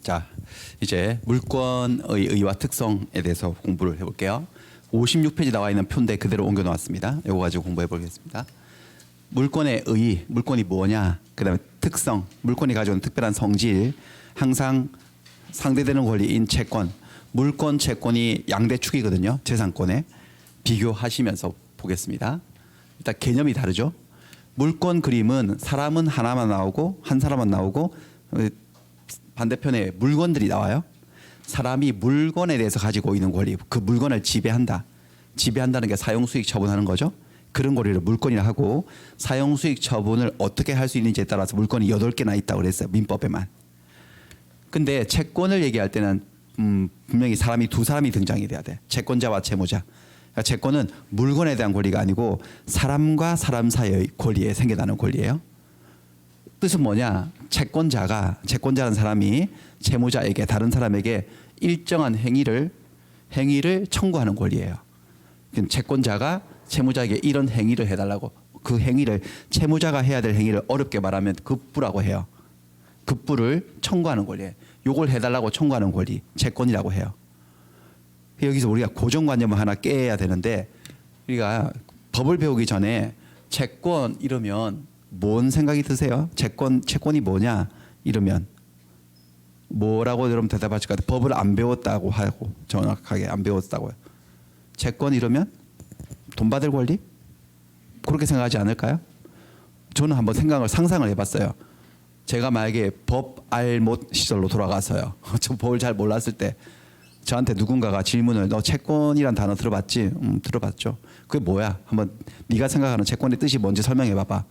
자, 이제 물권의 의의와 특성에 대해서 공부를 해볼게요. 56페이지 나와 있는 표인데 그대로 옮겨 놓았습니다. 이거 가지고 공부해 보겠습니다. 물권의 의의, 물권이 뭐냐, 그 다음에 특성, 물권이 가져온 특별한 성질, 항상 상대되는 권리인 채권, 물권, 채권이 양대축이거든요. 재산권에 비교하시면서 보겠습니다. 일단 개념이 다르죠. 물권 그림은 사람은 하나만 나오고 한 사람만 나오고 반대편에 물건들이 나와요. 사람이 물건에 대해서 가지고 있는 권리, 그 물건을 지배한다. 지배한다는 게 사용수익 처분하는 거죠. 그런 권리를 물권이라 하고, 사용수익 처분을 어떻게 할 수 있는지에 따라서 물건이 8개나 있다고 그랬어요. 민법에만. 근데 채권을 얘기할 때는 분명히 사람이 두 사람이 등장이 돼야 돼. 채권자와 채무자. 그러니까 채권은 물건에 대한 권리가 아니고 사람과 사람 사이의 권리에 생겨나는 권리예요. 뜻은 뭐냐? 채권자라는 사람이 채무자에게, 다른 사람에게 일정한 행위를 청구하는 권리예요. 채권자가 채무자에게 이런 행위를 해달라고, 그 행위를, 채무자가 해야 될 행위를 어렵게 말하면 급부라고 해요. 급부를 청구하는 권리예요. 요걸 해달라고 청구하는 권리, 채권이라고 해요. 여기서 우리가 고정관념을 하나 깨야 되는데, 우리가 법을 배우기 전에 채권 이러면 뭔 생각이 드세요? 채권이 뭐냐 이러면 뭐라고 여러분 대답하실 것 같아요? 법을 안 배웠다고 하고, 정확하게 안 배웠다고요. 채권 이러면 돈 받을 권리? 그렇게 생각하지 않을까요? 저는 한번 상상을 해봤어요. 제가 만약에 법 알못 시절로 돌아가서요. 저 법을 잘 몰랐을 때 저한테 누군가가 질문을, 너 채권이란 단어 들어봤지? 들어봤죠. 그게 뭐야? 한번 네가 생각하는 채권의 뜻이 뭔지 설명해 봐봐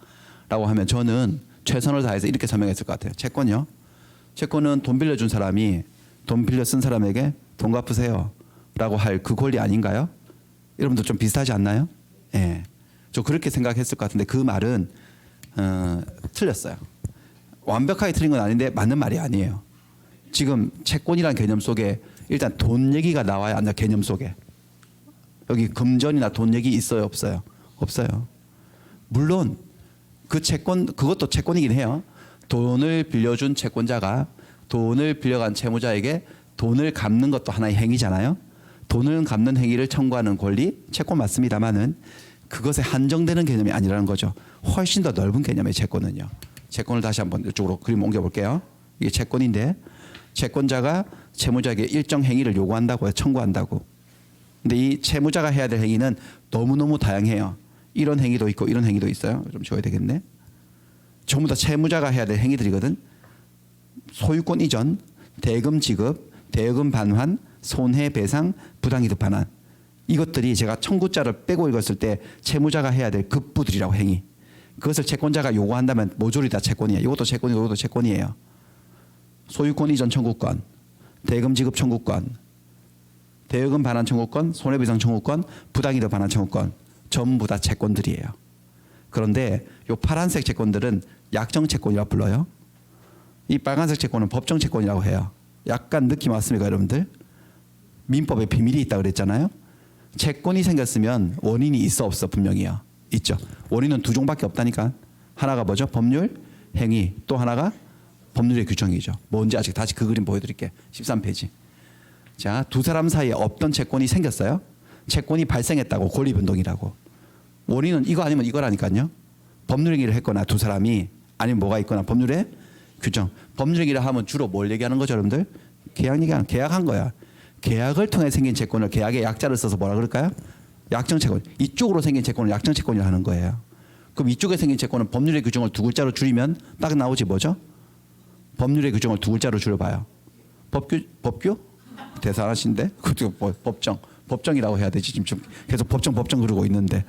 라고 하면 저는 최선을 다해서 이렇게 설명했을 것 같아요. 채권이요? 채권은 돈 빌려준 사람이 돈 빌려 쓴 사람에게 돈 갚으세요 라고 할 그 권리 아닌가요? 여러분들 좀 비슷하지 않나요? 예. 저 그렇게 생각했을 것 같은데 그 말은 틀렸어요. 완벽하게 틀린 건 아닌데 맞는 말이 아니에요. 지금 채권이라는 개념 속에 일단 돈 얘기가 나와야 한다. 개념 속에. 여기 금전이나 돈 얘기 있어요? 없어요? 없어요. 물론 그 채권, 그것도 채권이긴 해요. 돈을 빌려준 채권자가 돈을 빌려간 채무자에게 돈을 갚는 것도 하나의 행위잖아요. 돈을 갚는 행위를 청구하는 권리, 채권 맞습니다만은 그것에 한정되는 개념이 아니라는 거죠. 훨씬 더 넓은 개념의 채권은요. 채권을 다시 한번 이쪽으로 그림 옮겨볼게요. 이게 채권인데, 채권자가 채무자에게 일정 행위를 요구한다고요. 청구한다고. 근데 이 채무자가 해야 될 행위는 너무너무 다양해요. 이런 행위도 있고 이런 행위도 있어요. 좀 줘야 되겠네. 전부 다 채무자가 해야 될 행위들이거든. 소유권 이전, 대금 지급, 대금 반환, 손해배상, 부당이득 반환. 이것들이 제가 청구자를 빼고 읽었을 때 채무자가 해야 될 급부들이라고, 행위. 그것을 채권자가 요구한다면 모조리 다 채권이에요. 이것도 채권이고 이것도 채권이에요. 소유권 이전 청구권, 대금 지급 청구권, 대금 반환 청구권, 손해배상 청구권, 부당이득 반환 청구권, 전부 다 채권들이에요. 그런데 이 파란색 채권들은 약정 채권이라고 불러요. 이 빨간색 채권은 법정 채권이라고 해요. 약간 느낌 왔습니까, 여러분들? 민법에 비밀이 있다고 그랬잖아요. 채권이 생겼으면 원인이 있어 없어? 분명히요. 있죠. 원인은 두 종밖에 없다니까. 하나가 뭐죠? 법률, 행위. 또 하나가 법률의 규정이죠. 뭔지 아직 다시 그 그림 보여드릴게요. 13페이지. 자, 두 사람 사이에 없던 채권이 생겼어요. 채권이 발생했다고, 권리변동이라고. 원인은 이거 아니면 이거라니까요. 법률 행위를 했거나 두 사람이, 아니면 뭐가 있거나 법률의 규정. 법률 행위를 하면 주로 뭘 얘기하는 거죠, 여러분들? 계약한 거야. 계약을 통해 생긴 채권을 계약의 약자를 써서 뭐라 그럴까요? 약정 채권. 이쪽으로 생긴 채권을 약정 채권이라 하는 거예요. 그럼 이쪽에 생긴 채권은 법률의 규정을 두 글자로 줄이면 딱 나오지 뭐죠? 법률의 규정을 두 글자로 줄여봐요. 법규? 대단하신데? 그것도 법정이라고 해야 되지. 지금 계속 법정 그러고 있는데.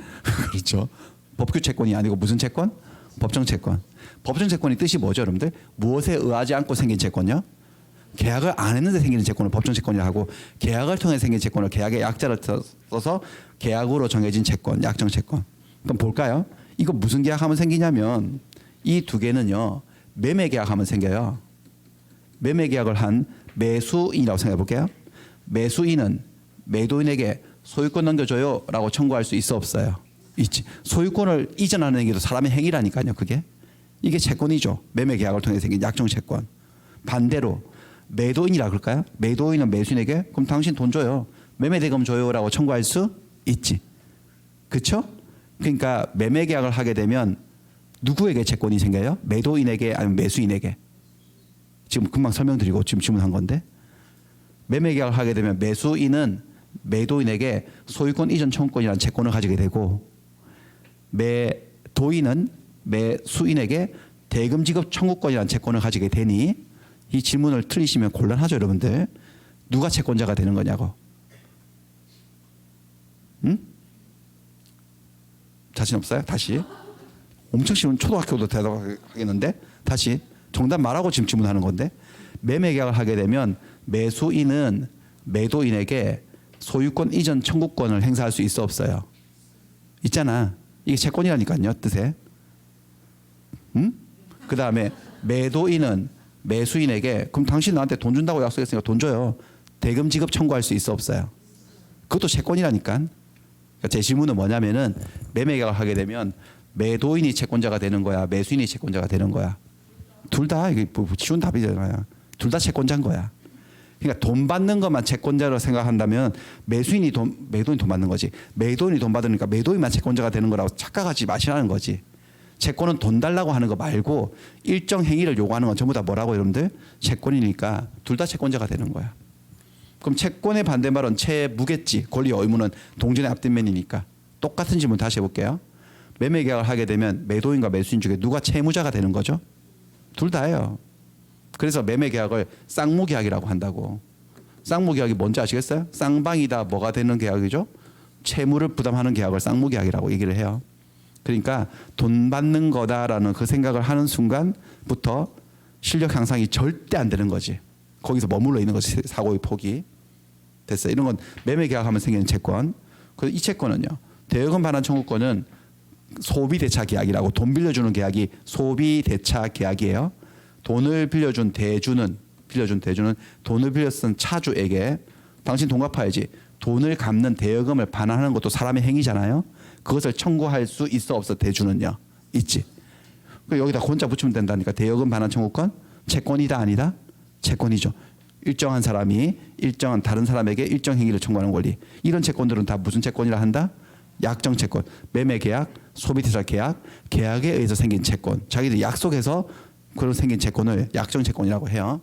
그렇죠. 법규 채권이 아니고 무슨 채권? 법정 채권. 법정 채권의 뜻이 뭐죠, 여러분들? 무엇에 의하지 않고 생긴 채권요? 계약을 안 했는데 생기는 채권을 법정 채권이라고 하고, 계약을 통해 생긴 채권을 계약의 약자를 써서 계약으로 정해진 채권, 약정 채권. 그럼 볼까요? 이거 무슨 계약하면 생기냐면 이 두 개는요, 매매 계약하면 생겨요. 매매 계약을 한 매수인이라고 생각해 볼게요. 매수인은 매도인에게 소유권 넘겨줘요 라고 청구할 수 있어 없어요? 있지. 소유권을 이전하는 행위도 사람의 행위라니까요. 그게. 이게 채권이죠. 매매 계약을 통해 생긴 약정 채권. 반대로 매도인이라 그럴까요? 매도인은 매수인에게 그럼 당신 돈 줘요. 매매 대금 줘요라고 청구할 수 있지. 그렇죠? 그러니까 매매 계약을 하게 되면 누구에게 채권이 생겨요? 매도인에게 아니면 매수인에게? 지금 금방 설명드리고 지금 질문한 건데 매매 계약을 하게 되면 매수인은 매도인에게 소유권 이전 청구권이라는 채권을 가지게 되고 매도인은 매수인에게 대금 지급 청구권이라는 채권을 가지게 되니 이 질문을 틀리시면 곤란하죠, 여러분들. 누가 채권자가 되는 거냐고. 응? 자신 없어요? 다시. 엄청 쉬운 초등학교도 대답하겠는데 다시 정답 말하고 지금 질문하는 건데 매매 계약을 하게 되면 매수인은 매도인에게 소유권 이전 청구권을 행사할 수 있어 없어요? 있잖아. 이게 채권이라니까요, 뜻에. 응? 그 다음에 매도인은 매수인에게 그럼 당신 나한테 돈 준다고 약속했으니까 돈 줘요. 대금 지급 청구할 수 있어 없어요? 그것도 채권이라니까. 그러니까 제 질문은 뭐냐면은 매매 계약을 하게 되면 매도인이 채권자가 되는 거야, 매수인이 채권자가 되는 거야. 둘 다 이게 쉬운 답이잖아요. 둘 다 채권자인 거야. 그러니까 돈 받는 것만 채권자로 생각한다면 매도인이 돈 받는 거지. 매도인이 돈 받으니까 매도인만 채권자가 되는 거라고 착각하지 마시라는 거지. 채권은 돈 달라고 하는 거 말고 일정 행위를 요구하는 건 전부 다 뭐라고 여러분들? 채권이니까 둘 다 채권자가 되는 거야. 그럼 채권의 반대말은 채무겠지. 권리와 의무는 동전의 앞뒷면이니까. 똑같은 질문 다시 해볼게요. 매매 계약을 하게 되면 매도인과 매수인 중에 누가 채무자가 되는 거죠? 둘 다예요. 그래서 매매 계약을 쌍무 계약이라고 한다고. 쌍무 계약이 뭔지 아시겠어요? 쌍방이다 뭐가 되는 계약이죠? 채무를 부담하는 계약을 쌍무 계약이라고 얘기를 해요. 그러니까 돈 받는 거다라는 그 생각을 하는 순간부터 실력 향상이 절대 안 되는 거지. 거기서 머물러 있는 거지. 사고의 폭이. 됐어요. 이런 건 매매 계약하면 생기는 채권. 그래서 이 채권은요. 대여금 반환 청구권은 소비 대차 계약이라고 돈 빌려주는 계약이 소비 대차 계약이에요. 돈을 빌려준 대주는 돈을 빌려 쓴 차주에게 당신 돈 갚아야지. 돈을 갚는 대여금을 반환하는 것도 사람의 행위잖아요. 그것을 청구할 수 있어 없어? 대주는요. 있지. 여기다 권자 붙이면 된다니까. 대여금 반환 청구권 채권이다 아니다? 채권이죠. 일정한 사람이 일정한 다른 사람에게 일정 행위를 청구하는 권리. 이런 채권들은 다 무슨 채권이라 한다? 약정 채권. 매매 계약, 소비대차 계약, 계약에 의해서 생긴 채권. 자기들이 약속해서 그런 생긴 채권을 약정 채권이라고 해요.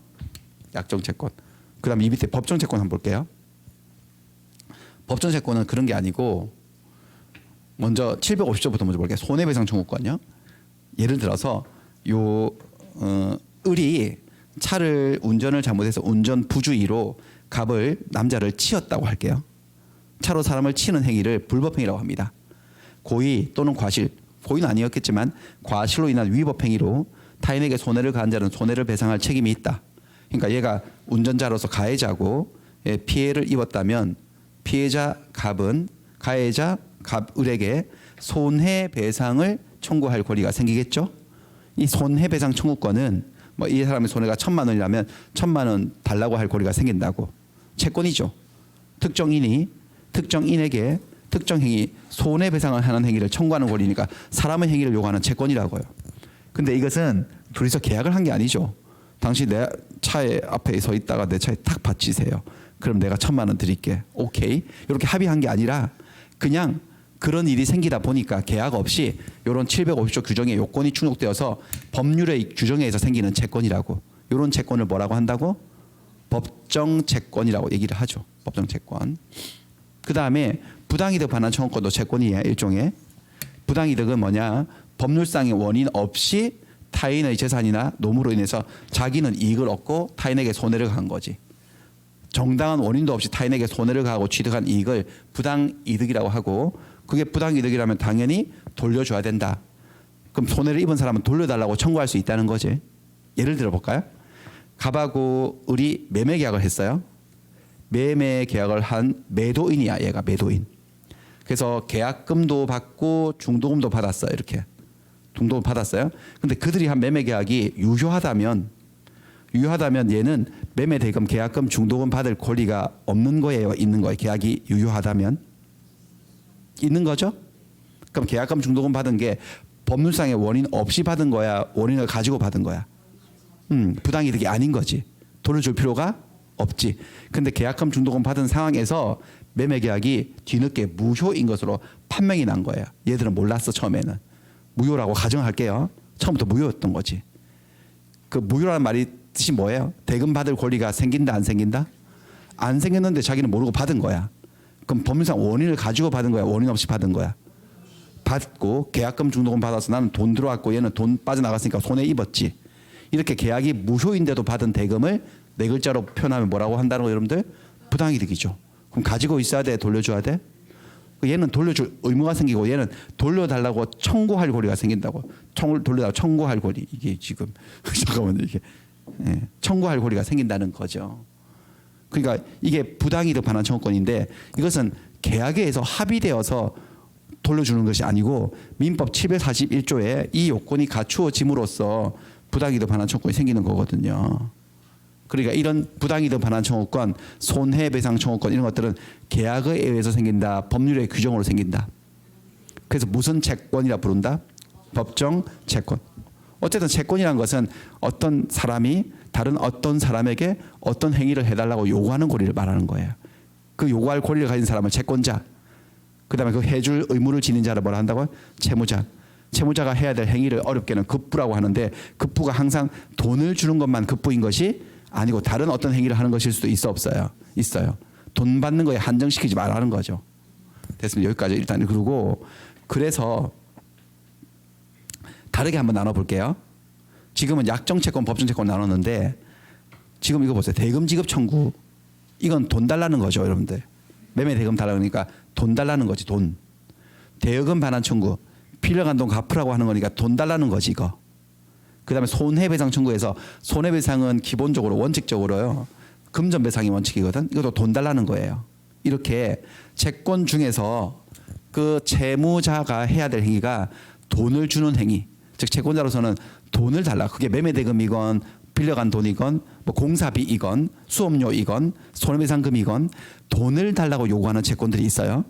약정 채권. 그다음 이 밑에 법정 채권 한번 볼게요. 법정 채권은 그런 게 아니고 먼저 750조부터 먼저 볼게요. 손해배상 청구권요. 예를 들어서 을이 차를 운전을 잘못해서 운전 부주의로 남자를 치었다고 할게요. 차로 사람을 치는 행위를 불법행위라고 합니다. 고의 또는 과실, 고의는 아니었겠지만 과실로 인한 위법행위로 타인에게 손해를 가한 자는 손해를 배상할 책임이 있다. 그러니까 얘가 운전자로서 가해자고 피해를 입었다면 피해자 갑은 가해자 을에게 손해배상을 청구할 권리가 생기겠죠. 이 손해배상 청구권은 뭐 이 사람의 손해가 1,000만 원이라면 1,000만 원 달라고 할 권리가 생긴다고. 채권이죠. 특정인에게 특정 행위 손해배상을 하는 행위를 청구하는 권리니까 사람의 행위를 요구하는 채권이라고요. 근데 이것은 둘이서 계약을 한 게 아니죠. 당신 내 차에 앞에 서 있다가 내 차에 탁 받치세요. 그럼 내가 1,000만 원 드릴게. 오케이. 이렇게 합의한 게 아니라 그냥 그런 일이 생기다 보니까 계약 없이 이런 750조 규정의 요건이 충족되어서 법률의 규정에 의해서 생기는 채권이라고. 이런 채권을 뭐라고 한다고? 법정 채권이라고 얘기를 하죠. 법정 채권. 그다음에 부당이득 반환 청구권도 채권이에요. 일종의. 부당이득은 뭐냐? 법률상의 원인 없이 타인의 재산이나 노무로 인해서 자기는 이익을 얻고 타인에게 손해를 가한 거지. 정당한 원인도 없이 타인에게 손해를 가하고 취득한 이익을 부당이득이라고 하고, 그게 부당이득이라면 당연히 돌려줘야 된다. 그럼 손해를 입은 사람은 돌려달라고 청구할 수 있다는 거지. 예를 들어 볼까요? 갑하고 을이 매매 계약을 했어요. 매매 계약을 한 매도인이야. 얘가 매도인. 그래서 계약금도 받고 중도금도 받았어요. 이렇게 중도금 받았어요. 근데 그들이 한 매매 계약이 유효하다면 얘는 매매 대금, 계약금, 중도금 받을 권리가 없는 거예요, 있는 거예요? 계약이 유효하다면 있는 거죠. 그럼 계약금, 중도금 받은 게 법률상의 원인 없이 받은 거야, 원인을 가지고 받은 거야? 부당이득이 아닌 거지. 돌려줄 필요가 없지. 근데 계약금 중도금 받은 상황에서 매매 계약이 뒤늦게 무효인 것으로 판명이 난 거예요. 얘들은 몰랐어. 처음에는 무효라고 가정할게요. 처음부터 무효였던 거지. 그 무효라는 말이 뜻이 뭐예요? 대금 받을 권리가 생긴다 안 생긴다? 안 생겼는데 자기는 모르고 받은 거야. 그럼 법률상 원인을 가지고 받은 거야? 원인 없이 받은 거야? 받고 계약금 중도금 받아서 나는 돈 들어왔고 얘는 돈 빠져나갔으니까 손해 입었지. 이렇게 계약이 무효인데도 받은 대금을 네 글자로 표현하면 뭐라고 한다는 거 여러분들? 부당이득이죠. 그럼 가지고 있어야 돼? 돌려줘야 돼? 얘는 돌려줄 의무가 생기고 얘는 돌려달라고 청구할 권리가 생긴다고. 돌려달라고 청구할 권리. 이게 지금 잠깐만요. 이게 청구할 권리가 생긴다는 거죠. 그러니까 이게 부당이득 반환 청구권인데 이것은 계약에 의해서 합의되어서 돌려주는 것이 아니고 민법 741조에 이 요건이 갖추어짐으로써 부당이득 반환 청구권이 생기는 거거든요. 그러니까 이런 부당이득 반환 청구권, 손해배상 청구권 이런 것들은 계약에 의해서 생긴다. 법률의 규정으로 생긴다. 그래서 무슨 채권이라 부른다? 법정 채권. 어쨌든 채권이라는 것은 어떤 사람이 다른 어떤 사람에게 어떤 행위를 해달라고 요구하는 권리를 말하는 거예요. 그 요구할 권리를 가진 사람은 채권자. 그다음에 그 해줄 의무를 지닌 자를 뭐라 한다고? 채무자. 채무자가 해야 될 행위를 어렵게는 급부라고 하는데 급부가 항상 돈을 주는 것만 급부인 것이 아니고 다른 어떤 행위를 하는 것일 수도 있어 없어요? 있어요. 돈 받는 거에 한정시키지 말라는 거죠. 됐습니다. 여기까지 일단 그러고 그래서 다르게 한번 나눠볼게요. 지금은 약정채권, 법정채권 나눴는데 지금 이거 보세요. 대금 지급 청구. 이건 돈 달라는 거죠, 여러분들. 매매 대금 달라고 하니까 돈 달라는 거지, 돈. 대여금 반환 청구. 필요한 돈 갚으라고 하는 거니까 돈 달라는 거지, 이거. 그다음에 손해배상 청구에서 손해배상은 기본적으로 원칙적으로요. 금전배상이 원칙이거든. 이것도 돈 달라는 거예요. 이렇게 채권 중에서 그 채무자가 해야 될 행위가 돈을 주는 행위. 즉 채권자로서는 돈을 달라. 그게 매매대금이건 빌려간 돈이건 뭐 공사비이건 수업료이건 손해배상금이건 돈을 달라고 요구하는 채권들이 있어요.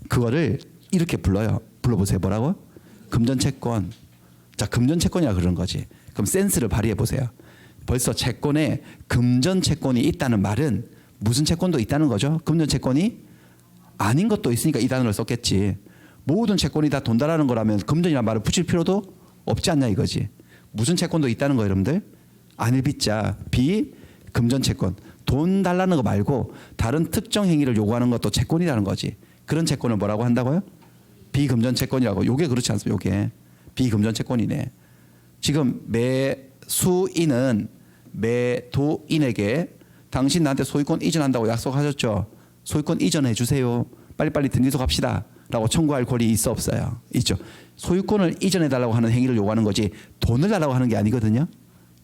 그거를 이렇게 불러요. 불러보세요. 뭐라고? 금전채권. 자, 금전채권이라 그러는 거지. 그럼 센스를 발휘해 보세요. 벌써 채권에 금전채권이 있다는 말은 무슨 채권도 있다는 거죠. 금전채권이 아닌 것도 있으니까 이 단어를 썼겠지. 모든 채권이 다 돈 달라는 거라면 금전이라는 말을 붙일 필요도 없지 않냐 이거지. 무슨 채권도 있다는 거예요, 여러분들? 안일비자, 비금전채권. 돈 달라는 거 말고 다른 특정 행위를 요구하는 것도 채권이라는 거지. 그런 채권을 뭐라고 한다고요? 비금전채권이라고. 요게 그렇지 않습니까? 요게 비금전채권이네. 지금 매수인은 매도인에게 당신 나한테 소유권 이전한다고 약속하셨죠? 소유권 이전해 주세요. 빨리빨리 등기소합시다. 라고 청구할 권리 있어 없어요? 있죠. 소유권을 이전해 달라고 하는 행위를 요구하는 거지 돈을 달라고 하는 게 아니거든요.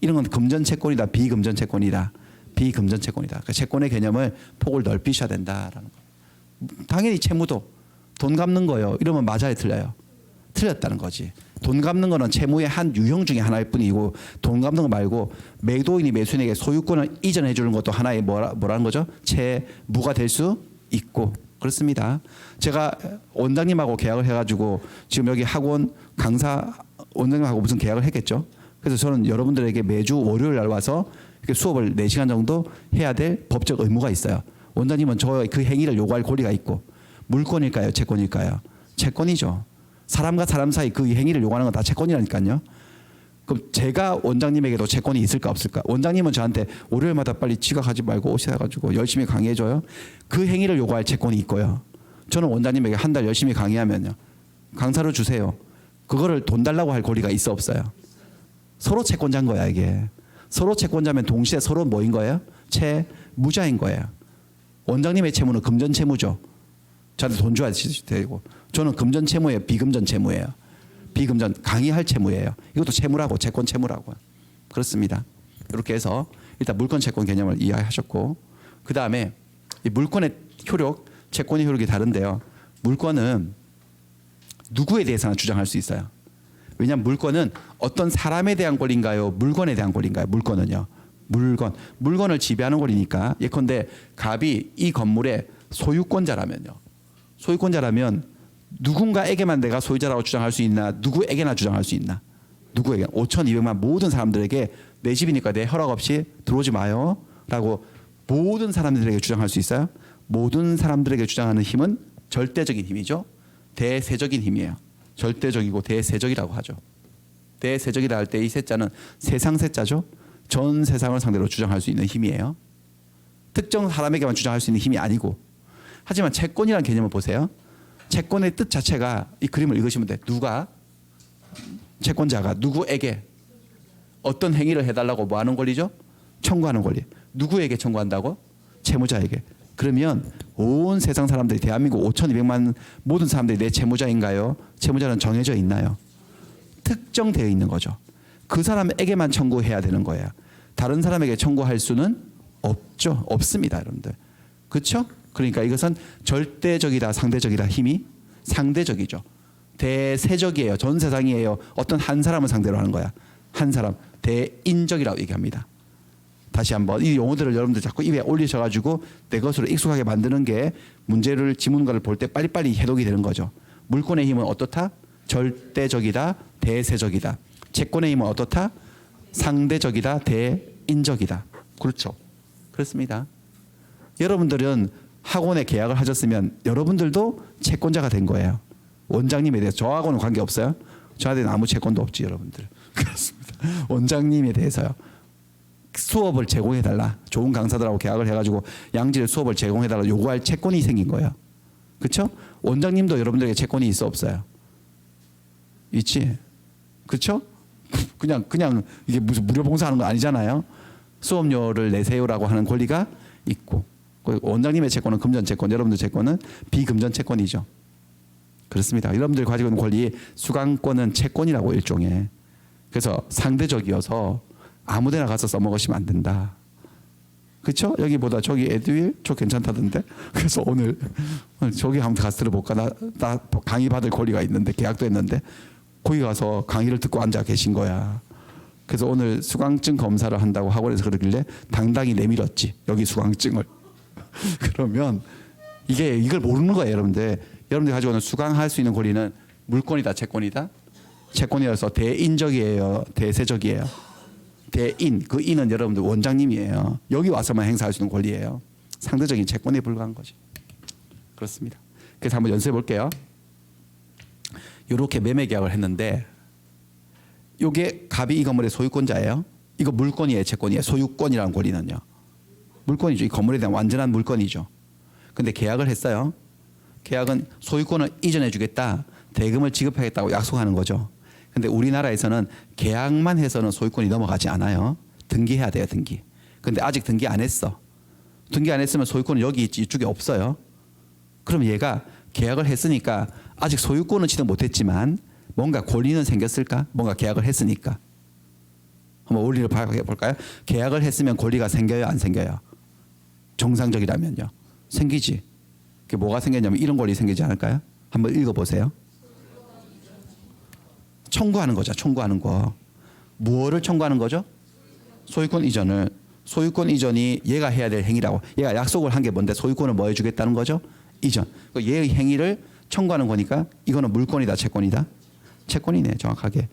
이런 건 금전채권이다. 비금전채권이다. 비금전채권이다. 그러니까 채권의 개념을 폭을 넓히셔야 된다라는 거. 당연히 채무도 돈 갚는 거요. 이러면 맞아요, 틀려요? 틀렸다는 거지. 돈 갚는 거는 채무의 한 유형 중에 하나일 뿐이고 돈 갚는 거 말고 매도인이 매수인에게 소유권을 이전해 주는 것도 하나의 뭐라는 거죠? 채무가 될 수 있고 그렇습니다. 제가 원장님하고 계약을 해가지고 지금 여기 학원 강사 원장님하고 무슨 계약을 했겠죠. 그래서 저는 여러분들에게 매주 월요일 날 와서 이렇게 수업을 4시간 정도 해야 될 법적 의무가 있어요. 원장님은 저 그 행위를 요구할 권리가 있고 물권일까요? 채권일까요? 채권이죠. 사람과 사람 사이 그 행위를 요구하는 건 다 채권이라니까요. 그럼 제가 원장님에게도 채권이 있을까 없을까? 원장님은 저한테 월요일마다 빨리 지각하지 말고 오셔가지고 열심히 강의해줘요. 그 행위를 요구할 채권이 있고요. 저는 원장님에게 한 달 열심히 강의하면요. 강사를 주세요. 그거를 돈 달라고 할 권리가 있어 없어요? 서로 채권자인 거야 이게. 서로 채권자면 동시에 서로 뭐인 거예요? 채무자인 거예요. 원장님의 채무는 금전 채무죠. 저한테 돈 줘야 되고 저는 금전 채무예요. 비금전 채무예요. 비금전 강의할 채무예요. 이것도 채무라고 채권 채무라고. 그렇습니다. 이렇게 해서 일단 물권 채권 개념을 이해하셨고 그 다음에 이 물권의 효력, 채권의 효력이 다른데요. 물권은 누구에 대해서나 주장할 수 있어요. 왜냐하면 물권은 어떤 사람에 대한 권리인가요? 물건에 대한 권리인가요? 물권은요. 물건을 지배하는 권리니까 예컨대 갑이 이 건물의 소유권자라면요. 소유권자라면 누군가에게만 내가 소유자라고 주장할 수 있나? 누구에게나 주장할 수 있나? 누구에게? 5,200만 모든 사람들에게 내 집이니까 내 허락 없이 들어오지 마요. 힘이다라고 모든 사람들에게 주장할 수 있어요? 모든 사람들에게 주장하는 힘은 절대적인 힘이죠. 대세적인 힘이에요. 절대적이고 대세적이라고 하죠. 대세적이라 할 때 이 세자는 세상 세자죠. 전 세상을 상대로 주장할 수 있는 힘이에요. 특정 사람에게만 주장할 수 있는 힘이 아니고. 하지만 채권이라는 개념을 보세요. 채권의 뜻 자체가 이 그림을 읽으시면 돼. 누가 채권자가 누구에게 어떤 행위를 해달라고 뭐 하는 권리죠? 청구하는 권리. 누구에게 청구한다고? 채무자에게. 그러면 온 세상 사람들이 대한민국 5,200만 모든 사람들이 내 채무자인가요? 채무자는 정해져 있나요? 특정되어 있는 거죠. 그 사람에게만 청구해야 되는 거예요. 다른 사람에게 청구할 수는 없죠. 없습니다, 여러분들. 그렇죠? 그러니까 이것은 절대적이다, 상대적이다. 힘이 상대적이죠. 대세적이에요. 전 세상이에요. 어떤 한 사람을 상대로 하는 거야. 한 사람. 대인적이라고 얘기합니다. 다시 한번 이 용어들을 여러분들 자꾸 입에 올리셔가지고 내 것으로 익숙하게 만드는 게 문제를 지문가를 볼 때 빨리빨리 해독이 되는 거죠. 물권의 힘은 어떻다? 절대적이다, 대세적이다. 채권의 힘은 어떻다? 상대적이다, 대인적이다. 그렇죠. 그렇습니다. 여러분들은 학원에 계약을 하셨으면 여러분들도 채권자가 된 거예요. 원장님에 대해서 저하고는 관계없어요. 저한테는 아무 채권도 없지 여러분들. 그렇습니다. 원장님에 대해서요. 수업을 제공해달라. 좋은 강사들하고 계약을 해가지고 양질의 수업을 제공해달라 요구할 채권이 생긴 거예요. 그렇죠? 원장님도 여러분들에게 채권이 있어 없어요? 있지. 그렇죠? 그냥 이게 무슨 무료 봉사하는 거 아니잖아요. 수업료를 내세요라고 하는 권리가 있고 원장님의 채권은 금전 채권, 여러분들 채권은 비금전 채권이죠. 그렇습니다. 여러분들이 가지고 있는 권리 수강권은 채권이라고 일종의. 그래서 상대적이어서 아무데나 가서 써먹으시면 안 된다. 그렇죠? 여기보다 저기 에듀윌 저 괜찮다던데. 그래서 오늘 저기 한번 가서 들어볼까. 나 강의 받을 권리가 있는데 계약도 했는데 거기 가서 강의를 듣고 앉아 계신 거야. 그래서 오늘 수강증 검사를 한다고 학원에서 그러길래 당당히 내밀었지. 여기 수강증을. 그러면 이걸 모르는 거예요, 여러분들. 여러분들이 가지고 있는 수강할 수 있는 권리는 물권이다, 채권이다. 채권이라서 대인적이에요, 대세적이에요. 대인, 그 인은 여러분들 원장님이에요. 여기 와서만 행사할 수 있는 권리예요. 상대적인 채권에 불과한 거지. 그렇습니다. 그래서 한번 연습해 볼게요. 이렇게 매매 계약을 했는데 이게 갑이 이 건물의 소유권자예요. 이거 물권이에요, 채권이에요. 소유권이라는 권리는요. 물권이죠. 이 건물에 대한 완전한 물권이죠. 근데 계약을 했어요. 계약은 소유권을 이전해 주겠다, 대금을 지급하겠다고 약속하는 거죠. 근데 우리나라에서는 계약만 해서는 소유권이 넘어가지 않아요. 등기해야 돼요, 등기. 근데 아직 등기 안 했어. 등기 안 했으면 소유권은 여기 있지 이쪽에 없어요. 그럼 얘가 계약을 했으니까 아직 소유권은 취득 못했지만 뭔가 권리는 생겼을까? 뭔가 계약을 했으니까. 한번 원리를 볼까요? 계약을 했으면 권리가 생겨요, 안 생겨요? 정상적이라면요. 생기지. 그게 뭐가 생겼냐면 이런 권리 생기지 않을까요? 한번 읽어보세요. 청구하는 거죠. 청구하는 거. 무엇을 청구하는 거죠? 소유권 이전을. 소유권 이전이 얘가 해야 될 행위라고. 얘가 약속을 한 게 뭔데 소유권을 뭐 해주겠다는 거죠? 이전. 얘의 행위를 청구하는 거니까 이거는 물권이다, 채권이다? 채권이네, 정확하게.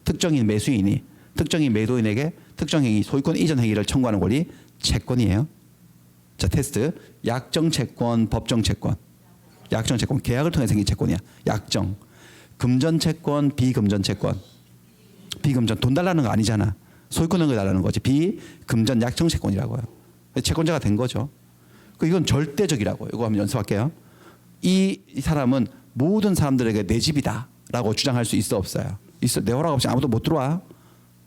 특정인 매수인이 특정인 매도인에게 특정 행위, 소유권 이전 행위를 청구하는 권리, 채권이에요. 자, 테스트. 약정 채권, 법정 채권. 약정 채권, 계약을 통해 생긴 채권이야. 약정. 금전 채권, 비금전 채권. 비금전, 돈 달라는 거 아니잖아. 소유권 을 달라는 거지. 비금전 약정 채권이라고요. 채권자가 된 거죠. 이건 절대적이라고. 이거 한번 연습할게요. 이 사람은 모든 사람들에게 내 집이다라고 주장할 수 있어 없어요? 있어. 내 허락 없이 아무도 못 들어와.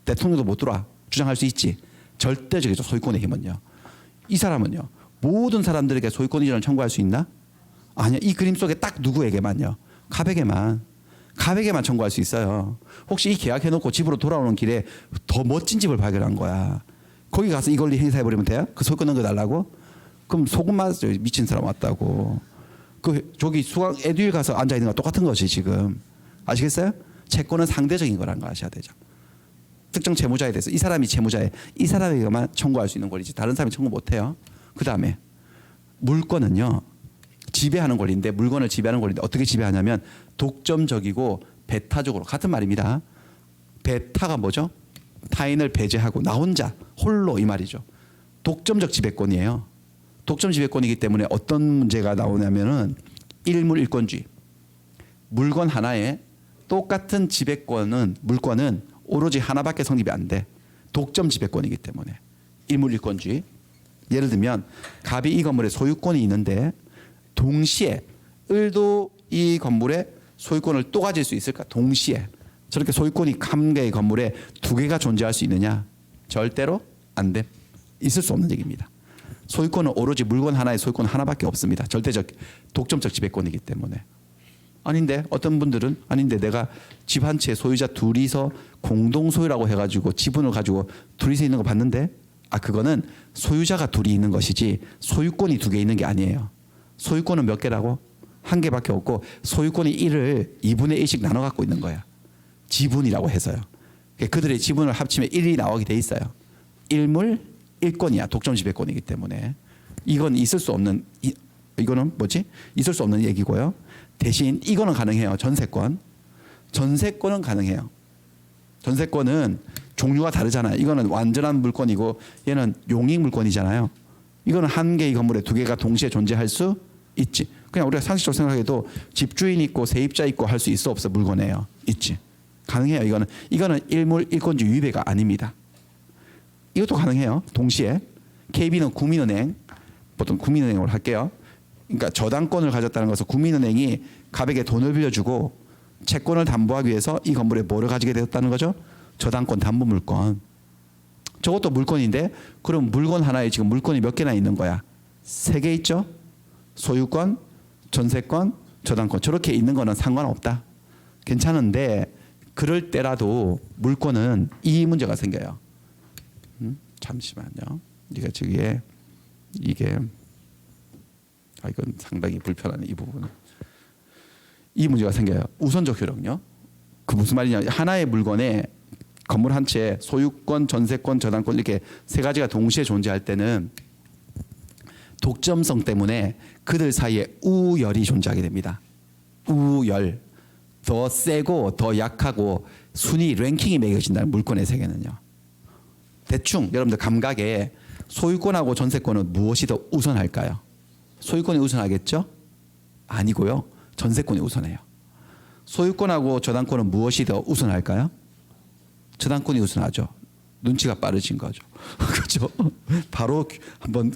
대통령도 못 들어와. 주장할 수 있지. 절대적이죠. 소유권의 힘은요. 이 사람은요. 모든 사람들에게 소유권 이전을 청구할 수 있나? 아니야. 이 그림 속에 딱 누구에게만요? 갑에게만. 갑에게만 청구할 수 있어요. 혹시 이 계약해놓고 집으로 돌아오는 길에 더 멋진 집을 발견한 거야. 거기 가서 이 권리 행사해버리면 돼요? 그 소유권 넘겨달라고? 그럼 속은 맞죠. 미친 사람 왔다고. 저기 수강 에듀윌 가서 앉아있는 거 똑같은 거지 지금. 아시겠어요? 채권은 상대적인 거라는 거 아셔야 되죠. 특정 채무자에 대해서 이 사람이 채무자에 이 사람에게만 청구할 수 있는 권리지 다른 사람이 청구 못해요. 그 다음에 물권은요. 지배하는 권리인데 물건을 지배하는 권리인데 어떻게 지배하냐면 독점적이고 배타적으로 같은 말입니다. 배타가 뭐죠? 타인을 배제하고 나 혼자 홀로 이 말이죠. 독점적 지배권이에요. 독점 지배권이기 때문에 어떤 문제가 나오냐면은 일물일권주의. 물건 하나에 똑같은 지배권은 물건은 오로지 하나밖에 성립이 안 돼. 독점 지배권이기 때문에 일물일권주의. 예를 들면 갑이 이 건물에 소유권이 있는데 동시에 을도 이 건물에 소유권을 또 가질 수 있을까? 동시에 저렇게 소유권이 한 개의 건물에 두 개가 존재할 수 있느냐? 절대로 안 돼. 있을 수 없는 얘기입니다. 소유권은 오로지 물건 하나의 소유권 하나밖에 없습니다. 절대적 독점적 지배권이기 때문에. 아닌데 어떤 분들은 아닌데 내가 집 한 채 소유자 둘이서 공동 소유라고 해가지고 지분을 가지고 둘이서 있는 거 봤는데 그거는 소유자가 둘이 있는 것이지 소유권이 두 개 있는 게 아니에요. 소유권은 몇 개라고? 한 개밖에 없고 소유권이 1을 2분의 1씩 나눠 갖고 있는 거야. 지분이라고 해서요. 그들의 지분을 합치면 1이 나오게 돼 있어요. 일물 일권이야. 독점 지배권이기 때문에 이건 있을 수 없는 이거는 뭐지? 있을 수 없는 얘기고요. 대신 이거는 가능해요. 전세권. 전세권은 가능해요. 전세권은 종류가 다르잖아요. 이거는 완전한 물권이고 얘는 용익 물권이잖아요. 이거는 한 개의 건물에 두 개가 동시에 존재할 수 있지. 그냥 우리가 상식적으로 생각해도 집주인 있고 세입자 있고 할 수 있어 없어? 물건이에요. 있지. 가능해요. 이거는 일물 일권주의 위배가 아닙니다. 이것도 가능해요. 동시에 KB는 국민은행, 보통 국민은행으로 할게요. 그러니까 저당권을 가졌다는 것은 국민은행이 갑에게 돈을 빌려주고 채권을 담보하기 위해서 이 건물에 뭐를 가지게 되었다는 거죠? 저당권, 담보물권. 저것도 물권인데 그럼 물건 하나에 지금 물건이 몇 개나 있는 거야? 3개 있죠? 소유권, 전세권, 저당권. 저렇게 있는 거는 상관없다. 괜찮은데 그럴 때라도 물권은 이 문제가 생겨요. 잠시만요. 네가 저기에 이게 이건 상당히 불편하네. 이 부분은. 이 문제가 생겨요. 우선적 효력요. 그 무슨 말이냐? 하나의 물건에 건물 한 채 소유권, 전세권, 저당권 이렇게 세 가지가 동시에 존재할 때는 독점성 때문에 그들 사이에 우열이 존재하게 됩니다. 우열. 더 세고 더 약하고 순위 랭킹이 매겨진다는 물권의 세계는요. 대충 여러분들 감각에 소유권하고 전세권은 무엇이 더 우선할까요? 소유권이 우선하겠죠? 아니고요. 전세권이 우선해요. 소유권하고 저당권은 무엇이 더 우선할까요? 저당권이 우선하죠. 눈치가 빠르신 거죠. 그렇죠? 바로 한번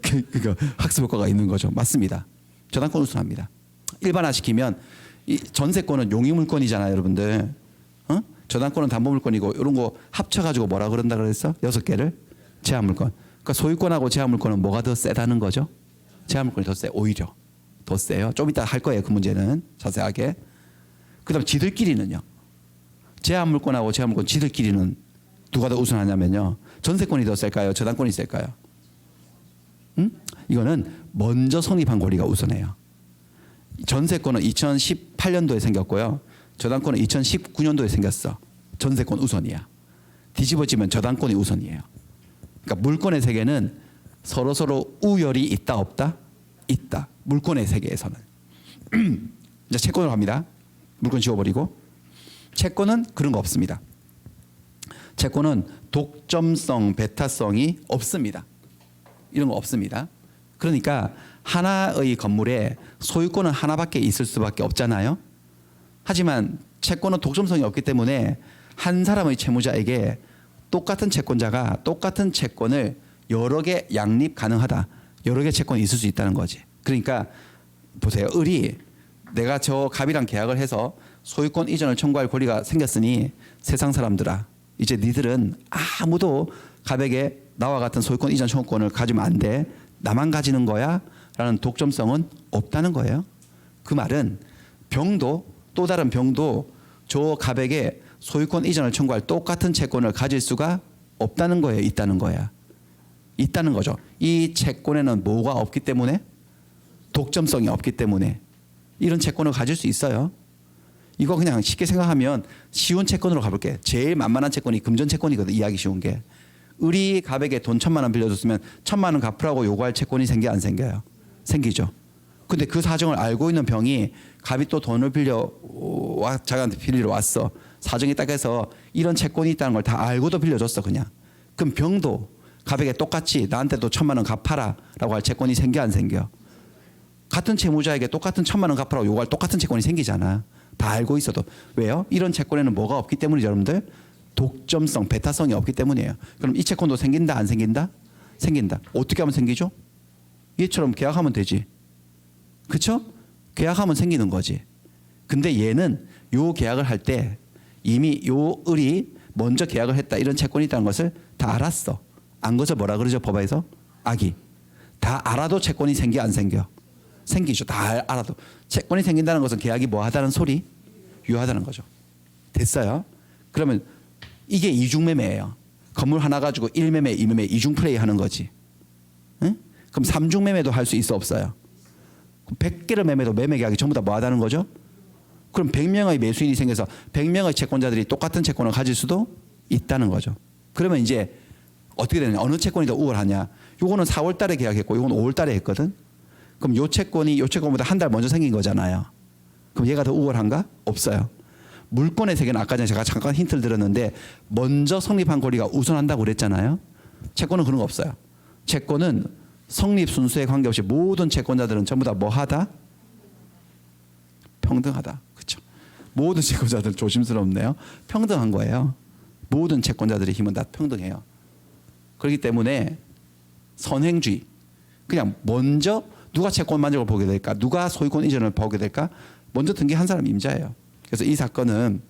학습 효과가 있는 거죠. 맞습니다. 저당권 우선합니다. 일반화시키면 이 전세권은 용익물권이잖아요, 여러분들. 저당권은 담보물권이고 이런 거 합쳐가지고 뭐라 그런다 그랬어? 6개를 제한물권. 그러니까 소유권하고 제한물권은 뭐가 더 세다는 거죠? 제한물권이 더 세. 오히려 더 세요. 좀 이따 할 거예요. 그 문제는 자세하게. 그다음 지들끼리는요. 제한물권하고 제한물권 지들끼리는 누가 더 우선하냐면요. 전세권이 더 셀까요? 저당권이 셀까요? 이거는 먼저 성립한 권리가 우선해요. 전세권은 2018년도에 생겼고요. 저당권은 2019년도에 생겼어. 전세권 우선이야. 뒤집어지면 저당권이 우선이에요. 그러니까 물권의 세계는 서로 우열이 있다 없다? 있다. 물권의 세계에서는. 이제 채권으로 갑니다. 물권 지워버리고. 채권은 그런 거 없습니다. 채권은 독점성, 배타성이 없습니다. 이런 거 없습니다. 그러니까 하나의 건물에 소유권은 하나밖에 있을 수밖에 없잖아요. 하지만 채권은 독점성이 없기 때문에 한 사람의 채무자에게 똑같은 채권자가 똑같은 채권을 여러 개 양립 가능하다. 여러 개 채권이 있을 수 있다는 거지. 그러니까 보세요. 을이 내가 저 갑이랑 계약을 해서 소유권 이전을 청구할 권리가 생겼으니 세상 사람들아 이제 니들은 아무도 갑에게 나와 같은 소유권 이전 청구권을 가지면 안 돼. 나만 가지는 거야 라는 독점성은 없다는 거예요. 그 말은 병도 또 다른 병도 저 갑에게 소유권 이전을 청구할 똑같은 채권을 가질 수가 없다는 거예요. 있다는 거야. 있다는 거죠. 이 채권에는 뭐가 없기 때문에? 독점성이 없기 때문에 이런 채권을 가질 수 있어요. 이거 그냥 쉽게 생각하면 쉬운 채권으로 가볼게. 제일 만만한 채권이 금전 채권이거든. 이해하기 쉬운 게. 을이 갑에게 돈 1,000만 원 빌려줬으면 1,000만 원 갚으라고 요구할 채권이 생겨 안 생겨요? 생기죠. 근데 그 사정을 알고 있는 병이 갑이 또 돈을 자기한테 빌리러 왔어. 사정이 딱 해서 이런 채권이 있다는 걸 다 알고도 빌려줬어 그냥. 그럼 병도 갑에게 똑같이 나한테도 1,000만 원 갚아라라고 할 채권이 생겨 안 생겨? 같은 채무자에게 똑같은 1,000만 원 갚아라고 요구할 똑같은 채권이 생기잖아. 다 알고 있어도. 왜요? 이런 채권에는 뭐가 없기 때문이죠, 여러분들? 독점성, 배타성이 없기 때문이에요. 그럼 이 채권도 생긴다 안 생긴다? 생긴다. 어떻게 하면 생기죠? 얘처럼 계약하면 되지. 그렇죠? 계약하면 생기는 거지. 근데 얘는 요 계약을 할 때 이미 요 을이 먼저 계약을 했다. 이런 채권이 있다는 것을 다 알았어. 안 거죠? 뭐라 그러죠? 법에서? 악이. 다 알아도 채권이 생겨 안 생겨? 생기죠. 다 알아도. 채권이 생긴다는 것은 계약이 뭐 하다는 소리? 유효하다는 거죠. 됐어요? 그러면 이게 이중매매예요. 건물 하나 가지고 1매매, 2매매, 이중 플레이 하는 거지. 응? 그럼 3중 매매도 할 수 있어 없어요? 100개를 매매도 매매 계약이 전부 다 뭐 하다는 거죠? 그럼 100명의 매수인이 생겨서 100명의 채권자들이 똑같은 채권을 가질 수도 있다는 거죠. 그러면 이제 어떻게 되느냐? 어느 채권이 더 우월하냐? 요거는 4월 달에 계약했고 요거는 5월 달에 했거든. 그럼 요 채권이 요 채권보다 한 달 먼저 생긴 거잖아요. 그럼 얘가 더 우월한가? 없어요. 물권의 세계는 아까 전에 제가 잠깐 힌트를 드렸는데 먼저 성립한 권리가 우선한다고 그랬잖아요. 채권은 그런 거 없어요. 채권은 성립 순수에 관계없이 모든 채권자들은 전부 다 뭐하다? 평등하다. 그렇죠? 모든 채권자들 조심스럽네요. 평등한 거예요. 모든 채권자들의 힘은 다 평등해요. 그렇기 때문에 선행주의. 그냥 먼저 누가 채권 만족을 보게 될까? 누가 소유권 이전을 보게 될까? 먼저 등기한 사람이 임자예요. 그래서 이 사건은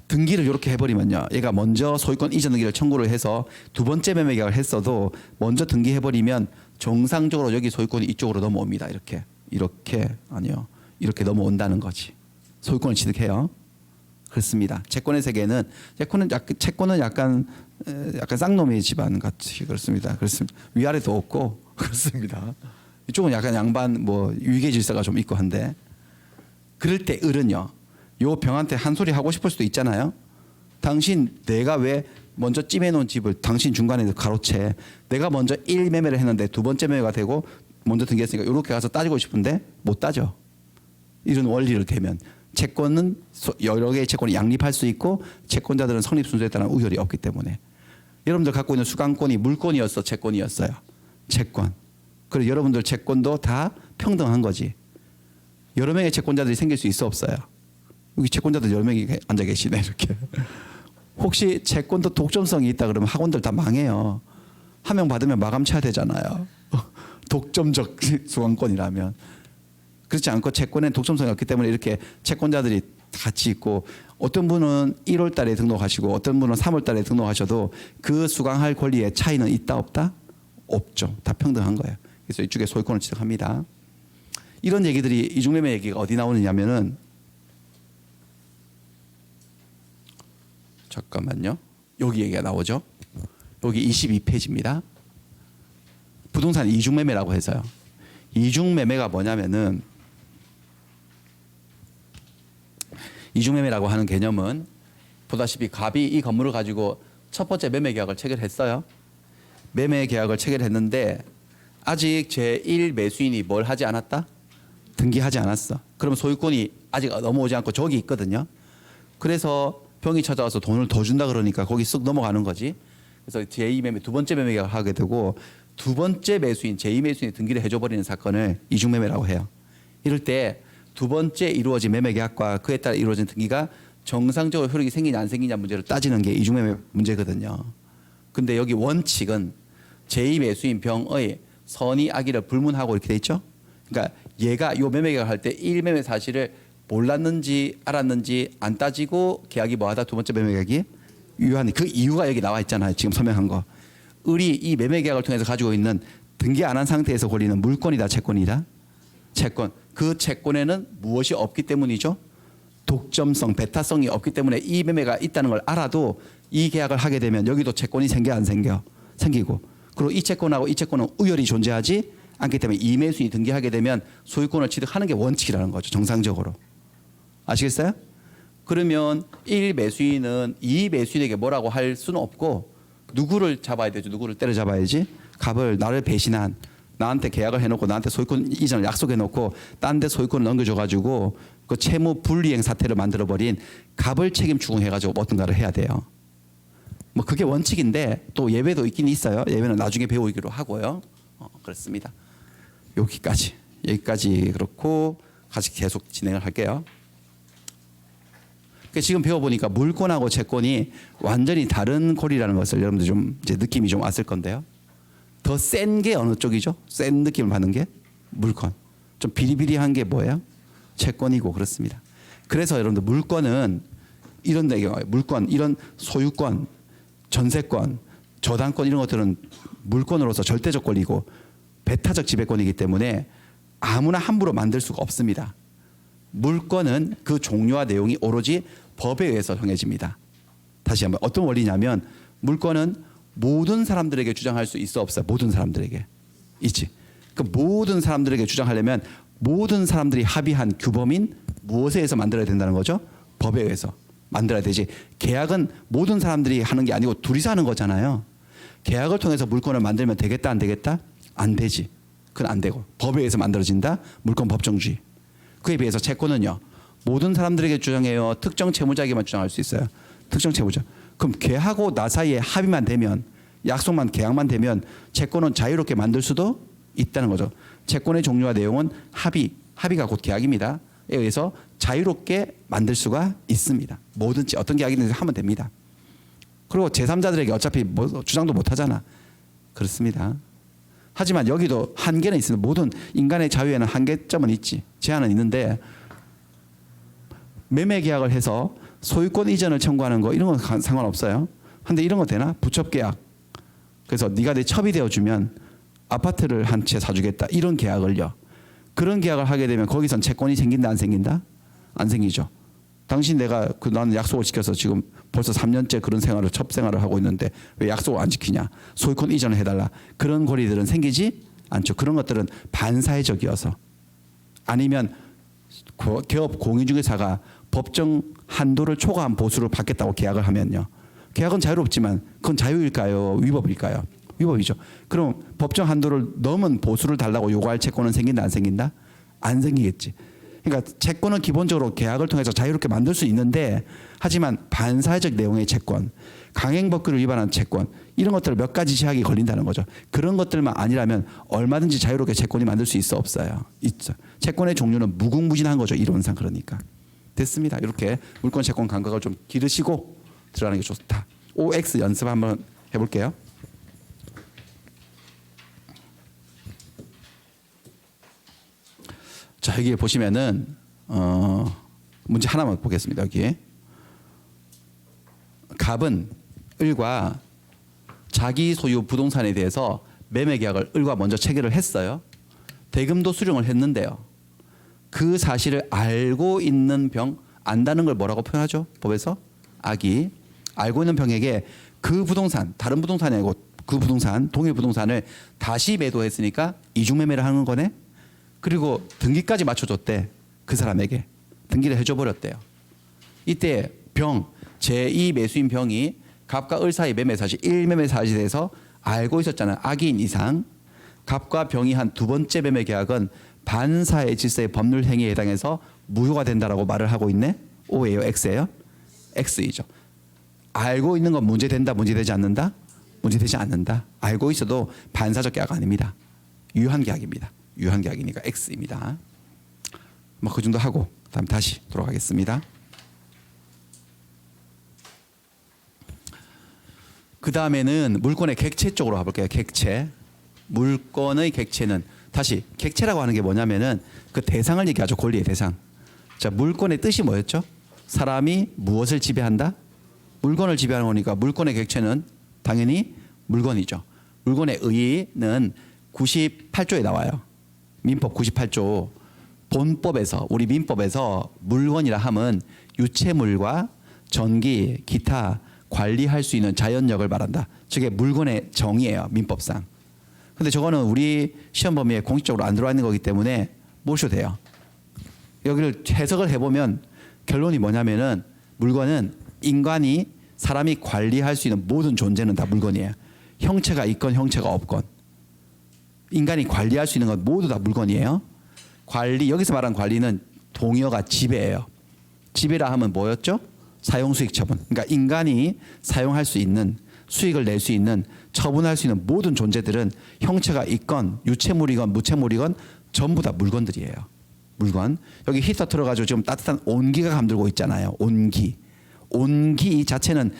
등기를 이렇게 해버리면요. 얘가 먼저 소유권 이전 등기를 청구를 해서 두 번째 매매 계약을 했어도 먼저 등기해버리면 정상적으로 여기 소유권이 이쪽으로 넘어옵니다. 이렇게 아니요. 이렇게 넘어온다는 거지. 소유권을 취득해요. 그렇습니다. 채권의 세계는 채권은 약간 쌍놈의 집안 같이 그렇습니다. 그렇습니다. 위아래도 없고 그렇습니다. 이쪽은 약간 양반 뭐 유계 질서가 좀 있고 한데 그럴 때 을은요. 요 병한테 한 소리 하고 싶을 수도 있잖아요. 당신 내가 왜 먼저 찜해놓은 집을 당신 중간에 가로채. 내가 먼저 1매매를 했는데 두 번째 매매가 되고 먼저 등기했으니까 이렇게 가서 따지고 싶은데 못 따져. 이런 원리를 대면 채권은 여러 개의 채권이 양립할 수 있고 채권자들은 성립 순서에 따른 우열이 없기 때문에 여러분들 갖고 있는 수강권이 물권이었어 채권이었어요. 채권. 그리고 여러분들 채권도 다 평등한 거지. 여러 명의 채권자들이 생길 수 있어 없어요? 여기 채권자들 여러 명이 앉아 계시네 이렇게. 혹시 채권도 독점성이 있다 그러면 학원들 다 망해요. 한 명 받으면 마감 쳐야 되잖아요. 독점적 수강권이라면. 그렇지 않고 채권엔 독점성이 없기 때문에 이렇게 채권자들이 같이 있고 어떤 분은 1월 달에 등록하시고 어떤 분은 3월 달에 등록하셔도 그 수강할 권리에 차이는 있다 없다? 없죠. 다 평등한 거예요. 그래서 이쪽에 소유권을 취득합니다. 이런 얘기들이 이중매매 얘기가 어디 나오느냐면은 잠깐만요. 여기 얘기가 나오죠. 여기 22페이지입니다. 부동산 이중매매라고 해서요. 이중매매가 뭐냐면은 이중매매라고 하는 개념은 보다시피 갑이 이 건물을 가지고 첫 번째 매매 계약을 체결했어요. 매매 계약을 체결했는데 아직 제1 매수인이 뭘 하지 않았다? 등기하지 않았어. 그러면 소유권이 아직 넘어오지 않고 저기 있거든요. 그래서 병이 찾아와서 돈을 더 준다 그러니까 거기 쓱 넘어가는 거지. 그래서 제2 매매 두 번째 매매 계약을 하게 되고 두 번째 매수인 제2 매수인이 등기를 해줘버리는 사건을 이중매매라고 해요. 이럴 때 두 번째 이루어진 매매 계약과 그에 따라 이루어진 등기가 정상적으로 효력이 생기냐 안 생기냐 문제를 따지는 게 이중매매 문제거든요. 근데 여기 원칙은 제2 매수인 병의 선의 악의를 불문하고 이렇게 돼 있죠. 그러니까 얘가 요 매매 계약을 할 때 1매매 사실을 몰랐는지 알았는지 안 따지고 계약이 뭐하다 두 번째 매매 계약이 유효한 그 이유가 여기 나와 있잖아요. 지금 설명한 거. 을이 이 매매 계약을 통해서 가지고 있는 등기 안 한 상태에서 권리는 물권이다 채권이다? 채권. 그 채권에는 무엇이 없기 때문이죠? 독점성, 배타성이 없기 때문에 이 매매가 있다는 걸 알아도 이 계약을 하게 되면 여기도 채권이 생겨 안 생겨? 생기고. 그리고 이 채권하고 이 채권은 우열이 존재하지 않기 때문에 이 매수인이 등기하게 되면 소유권을 취득하는 게 원칙이라는 거죠. 정상적으로. 아시겠어요? 그러면 1 매수인은 2 매수인에게 뭐라고 할 수는 없고 누구를 잡아야 되죠? 누구를 때려잡아야지? 갑을 나를 배신한 나한테 계약을 해놓고 나한테 소유권 이전을 약속해놓고 딴 데 소유권을 넘겨줘가지고 그 채무 불이행 사태를 만들어버린 갑을 책임 추궁해가지고 어떤가를 해야 돼요. 뭐 그게 원칙인데 또 예외도 있긴 있어요. 예외는 나중에 배우기로 하고요. 그렇습니다. 여기까지 그렇고 같이 계속 진행을 할게요. 지금 배워보니까 물권하고 채권이 완전히 다른 권리라는 것을 여러분들 좀 이제 느낌이 좀 왔을 건데요. 더 센 게 어느 쪽이죠? 센 느낌을 받는 게 물권. 좀 비리비리한 게 뭐예요? 채권이고 그렇습니다. 그래서 여러분들 물권은 이런 경우에 물권, 이런 소유권, 전세권, 저당권 이런 것들은 물권으로서 절대적 권리고 배타적 지배권이기 때문에 아무나 함부로 만들 수가 없습니다. 물권은 그 종류와 내용이 오로지 법에 의해서 정해집니다. 다시 한번 어떤 원리냐면 물권은 모든 사람들에게 주장할 수 있어 없어요? 모든 사람들에게 있지. 그 모든 사람들에게 주장하려면 모든 사람들이 합의한 규범인 무엇에 의해서 만들어야 된다는 거죠? 법에 의해서 만들어야 되지. 계약은 모든 사람들이 하는 게 아니고 둘이서 하는 거잖아요. 계약을 통해서 물권을 만들면 되겠다 안 되겠다? 안 되지. 그건 안 되고 법에 의해서 만들어진다. 물권 법정주의. 그에 비해서 채권은요. 모든 사람들에게 주장해요. 특정 채무자에게만 주장할 수 있어요. 특정 채무자. 그럼 걔하고 나 사이에 합의만 되면 약속만 계약만 되면 채권은 자유롭게 만들 수도 있다는 거죠. 채권의 종류와 내용은 합의가 곧 계약입니다. 에 의해서 자유롭게 만들 수가 있습니다. 뭐든지 어떤 계약이든지 하면 됩니다. 그리고 제3자들에게 어차피 뭐 주장도 못 하잖아. 그렇습니다. 하지만 여기도 한계는 있습니다. 모든 인간의 자유에는 한계점은 있지. 제한은 있는데 매매 계약을 해서 소유권 이전을 청구하는 거 이런 건 상관없어요. 근데 이런 거 되나? 부첩 계약. 그래서 네가 내 첩이 되어주면 아파트를 한 채 사주겠다. 이런 계약을요. 그런 계약을 하게 되면 거기선 채권이 생긴다 안 생긴다? 안 생기죠. 당신 내가 나는 약속을 지켜서 지금 벌써 3년째 그런 생활을 첩 생활을 하고 있는데 왜 약속을 안 지키냐? 소유권 이전을 해달라. 그런 권리들은 생기지 않죠. 그런 것들은 반사회적이어서 아니면 기업 공인중개사가 법정 한도를 초과한 보수를 받겠다고 계약을 하면요. 계약은 자유롭지만 그건 자유일까요? 위법일까요? 위법이죠. 그럼 법정 한도를 넘은 보수를 달라고 요구할 채권은 생긴다 안 생긴다? 안 생기겠지. 그러니까 채권은 기본적으로 계약을 통해서 자유롭게 만들 수 있는데 하지만 반사회적 내용의 채권, 강행법규를 위반한 채권 이런 것들 몇 가지 제약이 걸린다는 거죠. 그런 것들만 아니라면 얼마든지 자유롭게 채권이 만들 수 있어 없어요? 있죠. 채권의 종류는 무궁무진한 거죠. 이론상 그러니까. 됐습니다. 이렇게 물권 채권 감각을 좀 기르시고 들어가는 게 좋다. OX 연습 한번 해볼게요. 자, 여기 보시면은 문제 하나만 보겠습니다. 여기 갑은 을과 자기 소유 부동산에 대해서 매매 계약을 을과 먼저 체결을 했어요. 대금도 수령을 했는데요. 그 사실을 알고 있는 병, 안다는 걸 뭐라고 표현하죠? 법에서 악이 알고 있는 병에게 그 부동산, 다른 부동산이 아니고 그 부동산, 동일 부동산을 다시 매도했으니까 이중매매를 하는 거네. 그리고 등기까지 맞춰줬대. 그 사람에게 등기를 해줘 버렸대요. 이때 병, 제2 매수인 병이 갑과 을 사이 매매 사실 1매매 사실에 대해서 알고 있었잖아요. 악인 이상 갑과 병이 한 두 번째 매매 계약은 반사회 질서의 법률 행위에 해당해서 무효가 된다라고 말을 하고 있네. O예요, X예요? X이죠. 알고 있는 건 문제된다, 문제되지 않는다? 문제되지 않는다. 알고 있어도 반사적 계약 아닙니다. 유한 계약입니다. 유한 계약이니까 X입니다. 뭐 그 정도 하고 다음 다시 돌아가겠습니다. 그 다음에는 물권의 객체 쪽으로 가볼게요. 객체. 물권의 객체는 다시 객체라고 하는 게 뭐냐면은 그 대상을 얘기하죠. 권리의 대상. 자, 물권의 뜻이 뭐였죠? 사람이 무엇을 지배한다? 물건을 지배하는 거니까 물권의 객체는 당연히 물건이죠. 물권의 의의는 98조에 나와요. 민법 98조 본법에서 우리 민법에서 물건이라 함은 유체물과 전기, 기타 관리할 수 있는 자연력을 말한다. 저게 물건의 정의예요. 민법상. 근데 저거는 우리 시험 범위에 공식적으로 안 들어와 있는 거기 때문에 모셔도 돼요. 여기를 해석을 해보면 결론이 뭐냐면은 물건은 인간이 사람이 관리할 수 있는 모든 존재는 다 물건이에요. 형체가 있건 형체가 없건 인간이 관리할 수 있는 건 모두 다 물건이에요. 관리, 여기서 말한 관리는 동의어가 지배예요. 지배라 하면 뭐였죠? 사용수익 처분. 그러니까 인간이 사용할 수 있는 수익을 낼 수 있는 처분할 수 있는 모든 존재들은 형체가 있건 유체물이건 무체물이건 전부 다 물건들이에요. 물건. 여기 히터 틀어가지고 지금 따뜻한 온기가 감돌고 있잖아요. 온기. 온기 자체는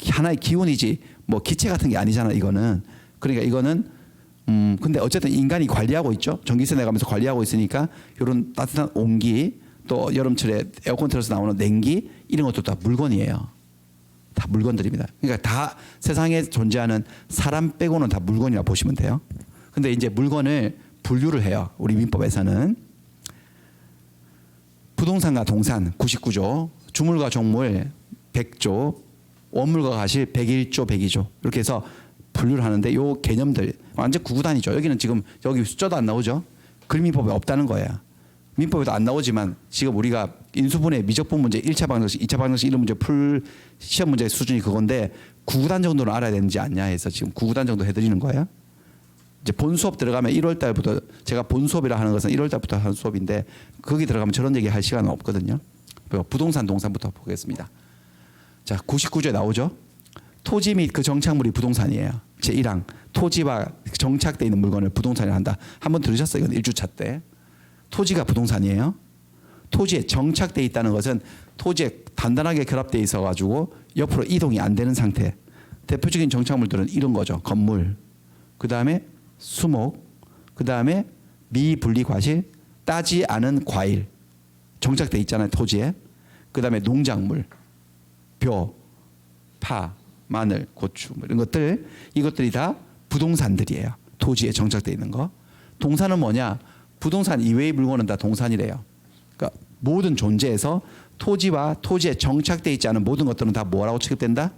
하나의 기운이지 뭐 기체 같은 게 아니잖아. 이거는. 그러니까 이거는 근데 어쨌든 인간이 관리하고 있죠. 전기세 내가면서 관리하고 있으니까 이런 따뜻한 온기 또 여름철에 에어컨 틀어서 나오는 냉기 이런 것도 다 물건이에요. 다 물건들입니다. 그러니까 다 세상에 존재하는 사람 빼고는 다 물건이라 보시면 돼요. 근데 이제 물건을 분류를 해요. 우리 민법에서는 부동산과 동산 99조, 주물과 종물 100조, 원물과 가실 101조, 102조 이렇게 해서 분류를 하는데 요 개념들 완전 구구단이죠. 여기는 지금 여기 숫자도 안 나오죠. 근민법에 없다는 거예요. 민법에도 안 나오지만 지금 우리가 인수분해 미적분 문제 1차 방정식, 2차 방정식 이런 문제 풀 시험 문제 수준이 그건데 구구단 정도는 알아야 되는지 않냐 해서 지금 구구단 정도 해드리는 거예요. 이제 본 수업 들어가면 1월 달부터 제가 본 수업이라 하는 것은 1월 달부터 하는 수업인데 거기 들어가면 저런 얘기 할 시간은 없거든요. 부동산 동산부터 보겠습니다. 자, 99조에 나오죠. 토지 및 그 정착물이 부동산이에요. 제1항 토지와 정착되어 있는 물건을 부동산이라 한다. 한번 들으셨어요? 이건 1주차 때. 토지가 부동산이에요. 토지에 정착되어 있다는 것은 토지에 단단하게 결합되어 있어 가지고 옆으로 이동이 안 되는 상태. 대표적인 정착물들은 이런 거죠. 건물, 그 다음에 수목, 그 다음에 미분리 과실, 따지 않은 과일 정착되어 있잖아요. 토지에. 그 다음에 농작물, 벼, 파, 마늘, 고추 뭐 이런 것들 이것들이 다 부동산들이에요. 토지에 정착되어 있는 거. 동산은 뭐냐? 부동산 이외의 물건은 다 동산이래요. 그러니까 모든 존재에서 토지와 토지에 정착되어 있지 않은 모든 것들은 다 뭐라고 취급된다?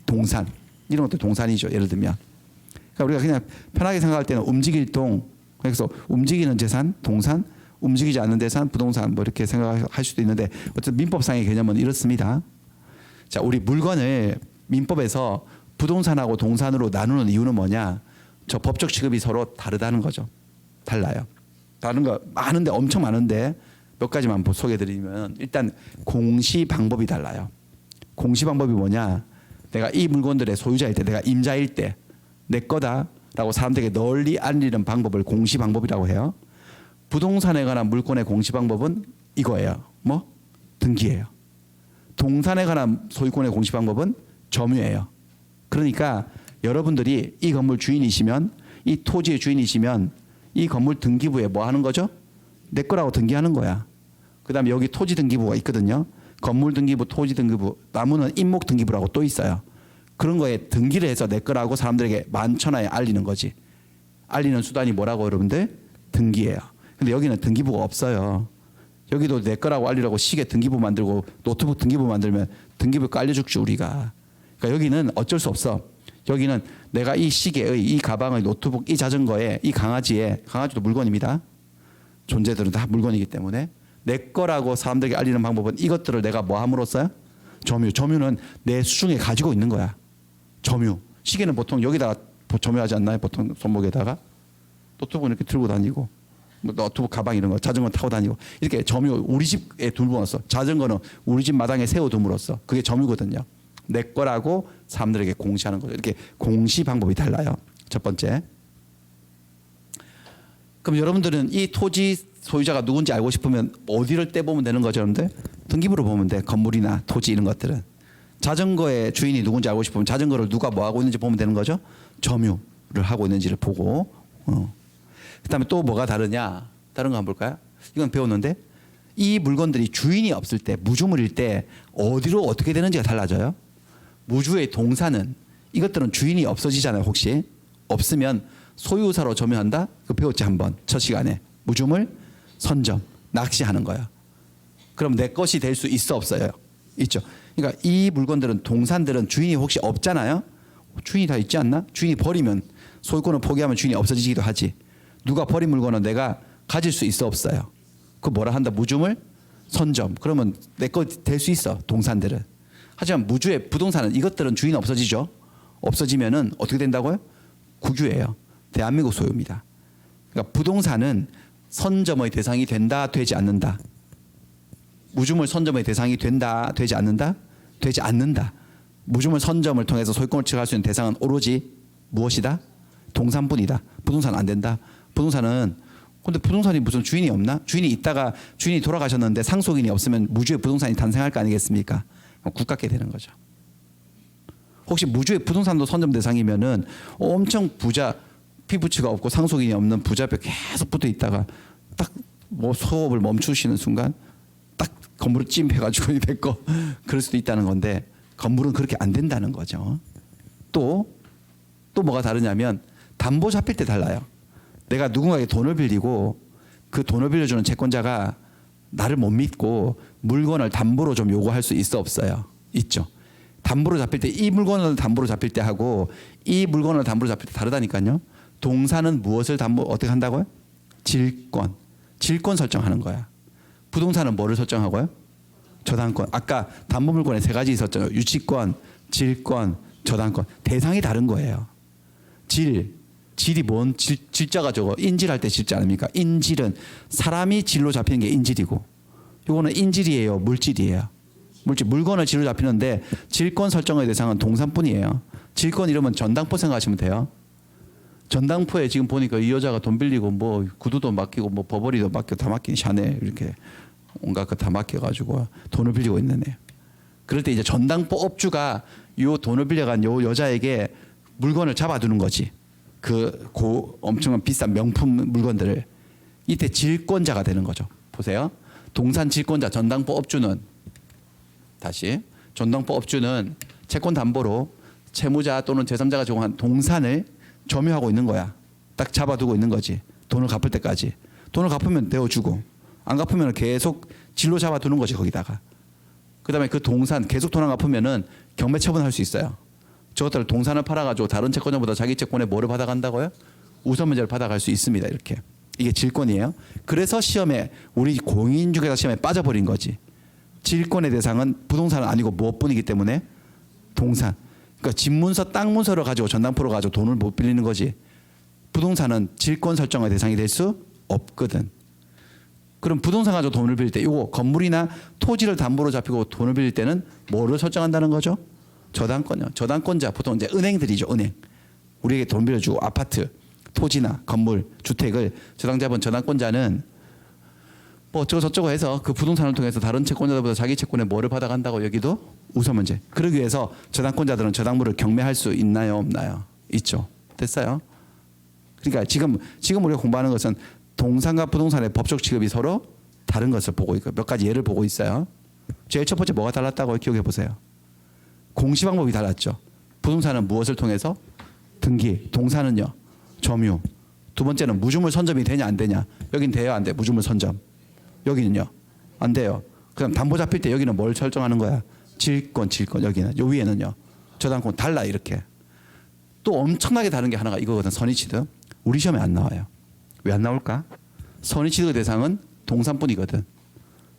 동산. 이런 것도 동산이죠. 예를 들면. 그러니까 우리가 그냥 편하게 생각할 때는 움직일 동, 그래서 움직이는 재산, 동산, 움직이지 않는 재산, 부동산 뭐 이렇게 생각할 수도 있는데 어쨌든 민법상의 개념은 이렇습니다. 자, 우리 물건을 민법에서 부동산하고 동산으로 나누는 이유는 뭐냐? 저 법적 취급이 서로 다르다는 거죠. 달라요. 다른 거 많은데 엄청 많은데 몇 가지만 소개해드리면 일단 공시 방법이 달라요. 공시 방법이 뭐냐? 내가 이 물건들의 소유자일 때, 내가 임자일 때 내 거다라고 사람들에게 널리 알리는 방법을 공시 방법이라고 해요. 부동산에 관한 물권의 공시 방법은 이거예요. 뭐? 등기예요. 동산에 관한 소유권의 공시 방법은 점유예요. 그러니까 여러분들이 이 건물 주인이시면 이 토지의 주인이시면 이 건물 등기부에 뭐 하는 거죠? 내 거라고 등기하는 거야. 그 다음에 여기 토지 등기부가 있거든요. 건물 등기부, 토지 등기부, 나무는 임목 등기부라고 또 있어요. 그런 거에 등기를 해서 내 거라고 사람들에게 만천하에 알리는 거지. 알리는 수단이 뭐라고 여러분들? 등기예요. 근데 여기는 등기부가 없어요. 여기도 내 거라고 알리라고 시계 등기부 만들고 노트북 등기부 만들면 등기부 깔려 죽지 우리가. 그러니까 여기는 어쩔 수 없어. 여기는 내가 이 시계의, 이 가방의, 노트북, 이 자전거에, 이 강아지에, 강아지도 물건입니다. 존재들은 다 물건이기 때문에 내 거라고 사람들에게 알리는 방법은 이것들을 내가 뭐 함으로써요? 점유. 점유는 내 수중에 가지고 있는 거야. 점유. 시계는 보통 여기다가 점유하지 않나요? 보통 손목에다가. 노트북은 이렇게 들고 다니고 뭐 노트북 가방 이런 거, 자전거 타고 다니고 이렇게 점유. 우리 집에 둠으로써 자전거는 우리 집 마당에 세워둠으로써 그게 점유거든요. 내 거라고 사람들에게 공시하는 거죠. 이렇게 공시 방법이 달라요. 첫 번째. 그럼 여러분들은 이 토지 소유자가 누군지 알고 싶으면 어디를 떼보면 되는 거죠, 여러분들? 등기부로 보면 돼. 건물이나 토지 이런 것들은. 자전거의 주인이 누군지 알고 싶으면 자전거를 누가 뭐 하고 있는지 보면 되는 거죠. 점유를 하고 있는지를 보고. 그다음에 또 뭐가 다르냐? 다른 거 한번 볼까요? 이건 배웠는데 이 물건들이 주인이 없을 때, 무주물일 때 어디로 어떻게 되는지가 달라져요. 무주의 동산은 이것들은 주인이 없어지잖아요. 혹시 없으면 소유사로 점유한다. 그 배웠지 한번 첫 시간에. 무주물, 선점, 낚시하는 거야. 그럼 내 것이 될 수 있어 없어요? 있죠. 그러니까 이 물건들은 동산들은 주인이 혹시 없잖아요. 주인이 다 있지 않나? 주인이 버리면 소유권을 포기하면 주인이 없어지기도 하지. 누가 버린 물건은 내가 가질 수 있어 없어요? 그 뭐라 한다? 무주물, 선점. 그러면 내 거 될 수 있어. 동산들은. 하지만 무주의 부동산은 이것들은 주인 없어지죠. 없어지면은 어떻게 된다고요? 국유예요. 대한민국 소유입니다. 그러니까 부동산은 선점의 대상이 된다, 되지 않는다. 무주물 선점의 대상이 된다, 되지 않는다, 되지 않는다. 무주물 선점을 통해서 소유권을 취득할 수 있는 대상은 오로지 무엇이다? 동산뿐이다. 부동산 안 된다. 부동산은 근데 부동산이 무슨 주인이 없나? 주인이 있다가 주인이 돌아가셨는데 상속인이 없으면 무주의 부동산이 탄생할 거 아니겠습니까? 국가께 되는 거죠. 혹시 무주의 부동산도 선점 대상이면은 엄청 부자 피부치가 없고 상속인이 없는 부자벽 계속 붙어 있다가 딱 뭐 소업을 멈추시는 순간 딱 건물을 찜해가지고 됐고 그럴 수도 있다는 건데 건물은 그렇게 안 된다는 거죠. 또 뭐가 다르냐면 담보 잡힐 때 달라요. 내가 누군가에게 돈을 빌리고 그 돈을 빌려주는 채권자가 나를 못 믿고 물건을 담보로 좀 요구할 수 있어 없어요? 있죠. 담보로 잡힐 때 이 물건을 담보로 잡힐 때 하고 이 물건을 담보로 잡힐 때 다르다니까요. 동산은 무엇을 담보 어떻게 한다고요? 질권 설정하는 거야. 부동산은 뭐를 설정하고요? 저당권. 아까 담보 물권에 세 가지 있었잖아요. 유치권, 질권, 저당권. 대상이 다른 거예요. 질이 뭔 질자가 저거 인질할 때 질자 아닙니까? 인질은 사람이 질로 잡히는 게 인질이고 이거는 인질이에요, 물질이에요. 물건을 질로 잡히는데 질권 설정의 대상은 동산뿐이에요. 질권 이러면 전당포 생각하시면 돼요. 전당포에 지금 보니까 이 여자가 돈 빌리고 뭐 구두도 맡기고 뭐 버버리도 맡기고 다 맡긴 샤넬 이렇게 온갖 거 다 맡겨가지고 돈을 빌리고 있는 애. 그럴 때 이제 전당포 업주가 요 돈을 빌려간 요 여자에게 물건을 잡아두는 거지. 그 엄청난 비싼 명품 물건들을 이때 질권자가 되는 거죠. 보세요. 동산 질권자 전당포 업주는 다시 전당포 업주는 채권 담보로 채무자 또는 제3자가 제공한 동산을 점유하고 있는 거야. 딱 잡아두고 있는 거지. 돈을 갚을 때까지. 돈을 갚으면 내어주고 안 갚으면 계속 질로 잡아두는 거지 거기다가. 그다음에 그 동산 계속 돈 안 갚으면은 경매 처분할 수 있어요. 저것들 동산을 팔아가지고 다른 채권자보다 자기 채권에 뭐를 받아간다고요? 우선문제를 받아갈 수 있습니다. 이렇게. 이게 질권이에요. 그래서 시험에 우리 공인중개사 시험에 빠져버린 거지. 질권의 대상은 부동산은 아니고 무엇뿐이기 때문에 동산. 그러니까 집문서, 땅 문서를 가지고 전당포를 가지고 돈을 못 빌리는 거지. 부동산은 질권 설정의 대상이 될 수 없거든. 그럼 부동산 가지고 돈을 빌릴 때 이거 건물이나 토지를 담보로 잡히고 돈을 빌릴 때는 뭐를 설정한다는 거죠? 저당권요. 저당권자 보통 이제 은행들이죠. 은행. 우리에게 돈 빌려주고 아파트, 토지나 건물, 주택을 저당자본 저당권자는 뭐 어쩌고 저쩌고 해서 그 부동산을 통해서 다른 채권자들보다 자기 채권에 뭐를 받아간다고 여기도 우선 문제. 그러기 위해서 저당권자들은 저당물을 경매할 수 있나요, 없나요? 있죠. 됐어요. 그러니까 지금 우리가 공부하는 것은 동산과 부동산의 법적 취급이 서로 다른 것을 보고 있고 몇 가지 예를 보고 있어요. 제일 첫 번째 뭐가 달랐다고 기억해 보세요. 공시 방법이 달랐죠. 부동산은 무엇을 통해서? 등기. 동산은요? 점유. 두 번째는 무주물 선점이 되냐 안 되냐. 여긴 돼요 안 돼? 무주물 선점. 여기는요? 안 돼요. 그다음 담보 잡힐 때 여기는 뭘 설정하는 거야? 질권. 여기는. 요 위에는요? 저당권. 달라 이렇게. 또 엄청나게 다른 게 하나가 이거거든. 선의취득. 우리 시험에 안 나와요. 왜 안 나올까? 선의취득의 대상은 동산뿐이거든.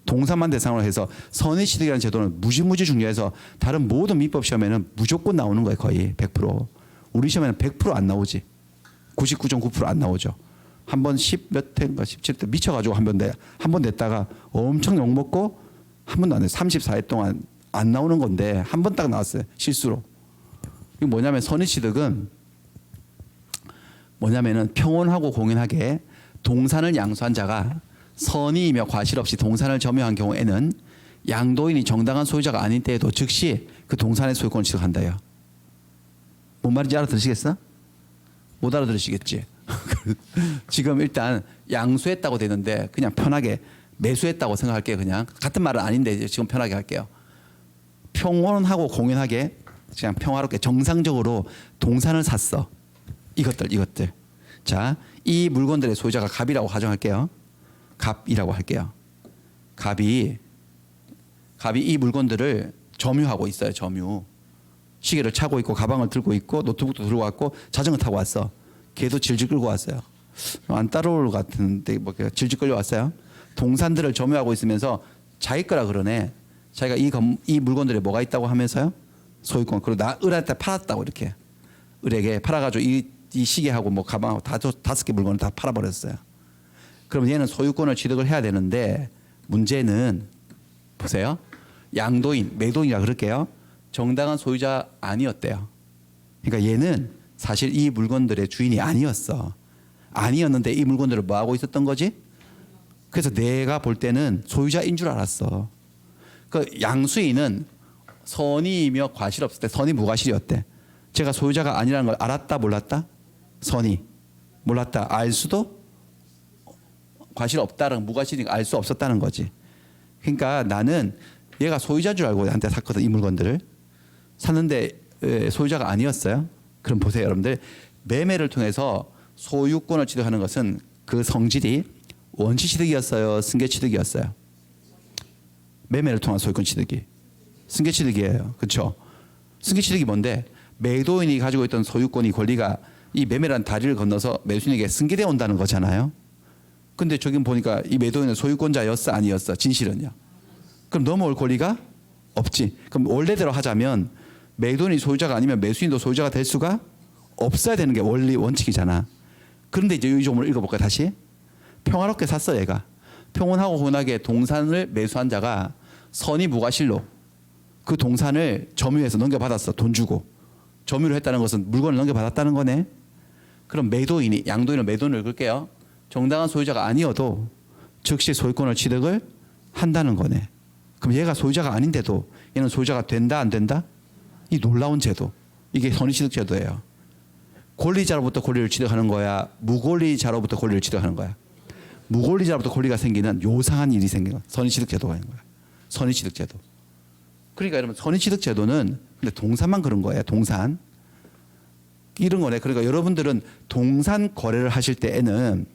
동산만 대상으로 해서 선의취득이라는 제도는 무지무지 중요해서 다른 모든 민법 시험에는 무조건 나오는 거예요. 거의 100%. 우리 시험에는 100% 안 나오지. 99.9% 안 나오죠. 한 번 10몇 회인가 17회 미쳐가지고 한 번 냈다가 엄청 욕먹고 한 번도 안 했어요. 34회 동안 안 나오는 건데 한 번 딱 나왔어요. 실수로. 이게 뭐냐면 선의취득은 뭐냐면은 평온하고 공연하게 동산을 양수한 자가 선의이며 과실 없이 동산을 점유한 경우에는 양도인이 정당한 소유자가 아닌 때에도 즉시 그 동산의 소유권을 취득한다요. 뭔 말인지 알아들으시겠어? 못 알아들으시겠지. 지금 일단 양수했다고 되는데 그냥 편하게 매수했다고 생각할게요. 그냥 같은 말은 아닌데 지금 편하게 할게요. 평온하고 공연하게 그냥 평화롭게 정상적으로 동산을 샀어. 이것들. 자, 이 물건들의 소유자가 갑이라고 가정할게요. 갑이라고 할게요. 갑이 이 물건들을 점유하고 있어요. 점유. 시계를 차고 있고 가방을 들고 있고 노트북도 들고 왔고 자전거 타고 왔어. 걔도 질질 끌고 왔어요. 안 따라올 것 같은데 뭐 질질 끌려 왔어요. 동산들을 점유하고 있으면서 자기 거라 그러네. 자기가 이 물건들에 뭐가 있다고 하면서요. 소유권. 그리고 나 을한테 팔았다고 이렇게. 을에게 팔아가지고 이 시계하고 뭐 가방하고 다섯 개 물건을 다 팔아버렸어요. 그럼 얘는 소유권을 취득을 해야 되는데 문제는 보세요. 양도인, 매도인이라 그럴게요. 정당한 소유자 아니었대요. 그러니까 얘는 사실 이 물건들의 주인이 아니었어. 아니었는데 이 물건들을 뭐 하고 있었던 거지? 그래서 내가 볼 때는 소유자인 줄 알았어. 그 양수인은 선의이며 과실 없을 때 선의 무과실이었대. 제가 소유자가 아니라는 걸 알았다 몰랐다? 선의 몰랐다. 알 수도 과실 없다는 무과실이니까 알 수 없었다는 거지. 그러니까 나는 얘가 소유자인 줄 알고 나한테 샀거든. 이 물건들을 샀는데 소유자가 아니었어요. 그럼 보세요 여러분들. 매매를 통해서 소유권을 취득하는 것은 그 성질이 원시취득이었어요, 승계취득이었어요? 매매를 통한 소유권 취득이 승계취득이에요. 그렇죠? 승계취득이 뭔데? 매도인이 가지고 있던 소유권이 권리가 이 매매라는 다리를 건너서 매수인에게 승계되어 온다는 거잖아요. 근데 저기 보니까 이 매도인은 소유권자였어 아니었어? 진실은요? 그럼 넘어올 권리가 없지. 그럼 원래대로 하자면 매도인이 소유자가 아니면 매수인도 소유자가 될 수가 없어야 되는 게 원리 원칙이잖아. 그런데 이제 이 종을 읽어볼까요? 다시. 평화롭게 샀어 얘가. 평온하고 혼하게 동산을 매수한 자가 선의 무과실로 그 동산을 점유해서 넘겨받았어. 돈 주고. 점유를 했다는 것은 물건을 넘겨받았다는 거네. 그럼 매도인이 양도인은 매도인을 읽을게요. 정당한 소유자가 아니어도 즉시 소유권을 취득을 한다는 거네. 그럼 얘가 소유자가 아닌데도 얘는 소유자가 된다 안 된다? 이 놀라운 제도. 이게 선의취득 제도예요. 권리자로부터 권리를 취득하는 거야? 무권리자로부터 권리를 취득하는 거야? 무권리자로부터 권리가 생기는 요상한 일이 생기는 거야. 선의취득 제도가 있는 거야. 선의취득 제도. 그러니까 여러분 선의취득 제도는 근데 동산만 그런 거예요. 동산. 이런 거네. 그러니까 여러분들은 동산 거래를 하실 때에는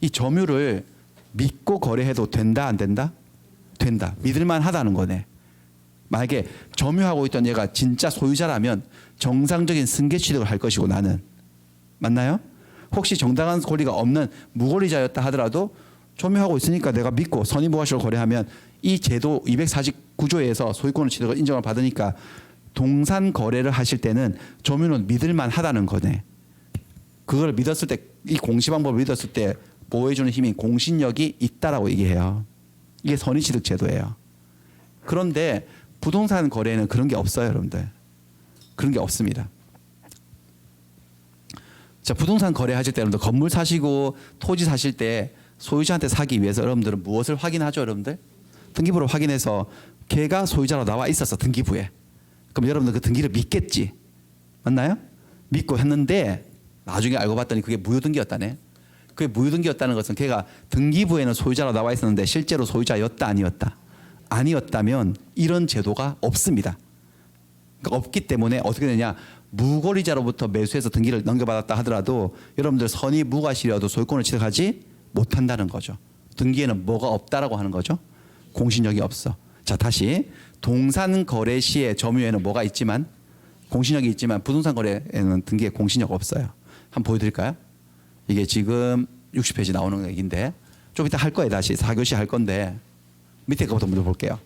이 점유를 믿고 거래해도 된다 안 된다? 된다. 믿을만 하다는 거네. 만약에 점유하고 있던 얘가 진짜 소유자라면 정상적인 승계 취득을 할 것이고 나는. 맞나요? 혹시 정당한 권리가 없는 무권리자였다 하더라도 점유하고 있으니까 내가 믿고 선의무과실로 거래하면 이 제도 249조에서 소유권을 취득을 인정을 받으니까 동산 거래를 하실 때는 점유는 믿을만 하다는 거네. 그걸 믿었을 때 이 공시방법을 믿었을 때 보호해주는 힘이 공신력이 있다라고 얘기해요. 이게 선의취득 제도예요. 그런데 부동산 거래에는 그런 게 없어요 여러분들. 그런 게 없습니다. 자, 부동산 거래하실 때 여러분들 건물 사시고 토지 사실 때 소유자한테 사기 위해서 여러분들은 무엇을 확인하죠 여러분들? 등기부를 확인해서 걔가 소유자로 나와 있었어 등기부에. 그럼 여러분들 그 등기를 믿겠지. 맞나요? 믿고 했는데 나중에 알고 봤더니 그게 무효등기였다네. 그게 무효등기였다는 것은 걔가 등기부에는 소유자로 나와 있었는데 실제로 소유자였다 아니었다? 아니었다면 이런 제도가 없습니다. 그러니까 없기 때문에 어떻게 되냐? 무권리자로부터 매수해서 등기를 넘겨받았다 하더라도 여러분들 선의 무과실이어도 소유권을 취득하지 못한다는 거죠. 등기에는 뭐가 없다라고 하는 거죠? 공신력이 없어. 자, 다시 동산 거래 시에 점유에는 뭐가 있지만 공신력이 있지만 부동산 거래에는 등기에 공신력 없어요. 한번 보여드릴까요? 이게 지금 60페이지 나오는 얘기인데 좀 이따 할 거예요. 다시 4교시 할 건데 밑에 거부터 먼저 볼게요.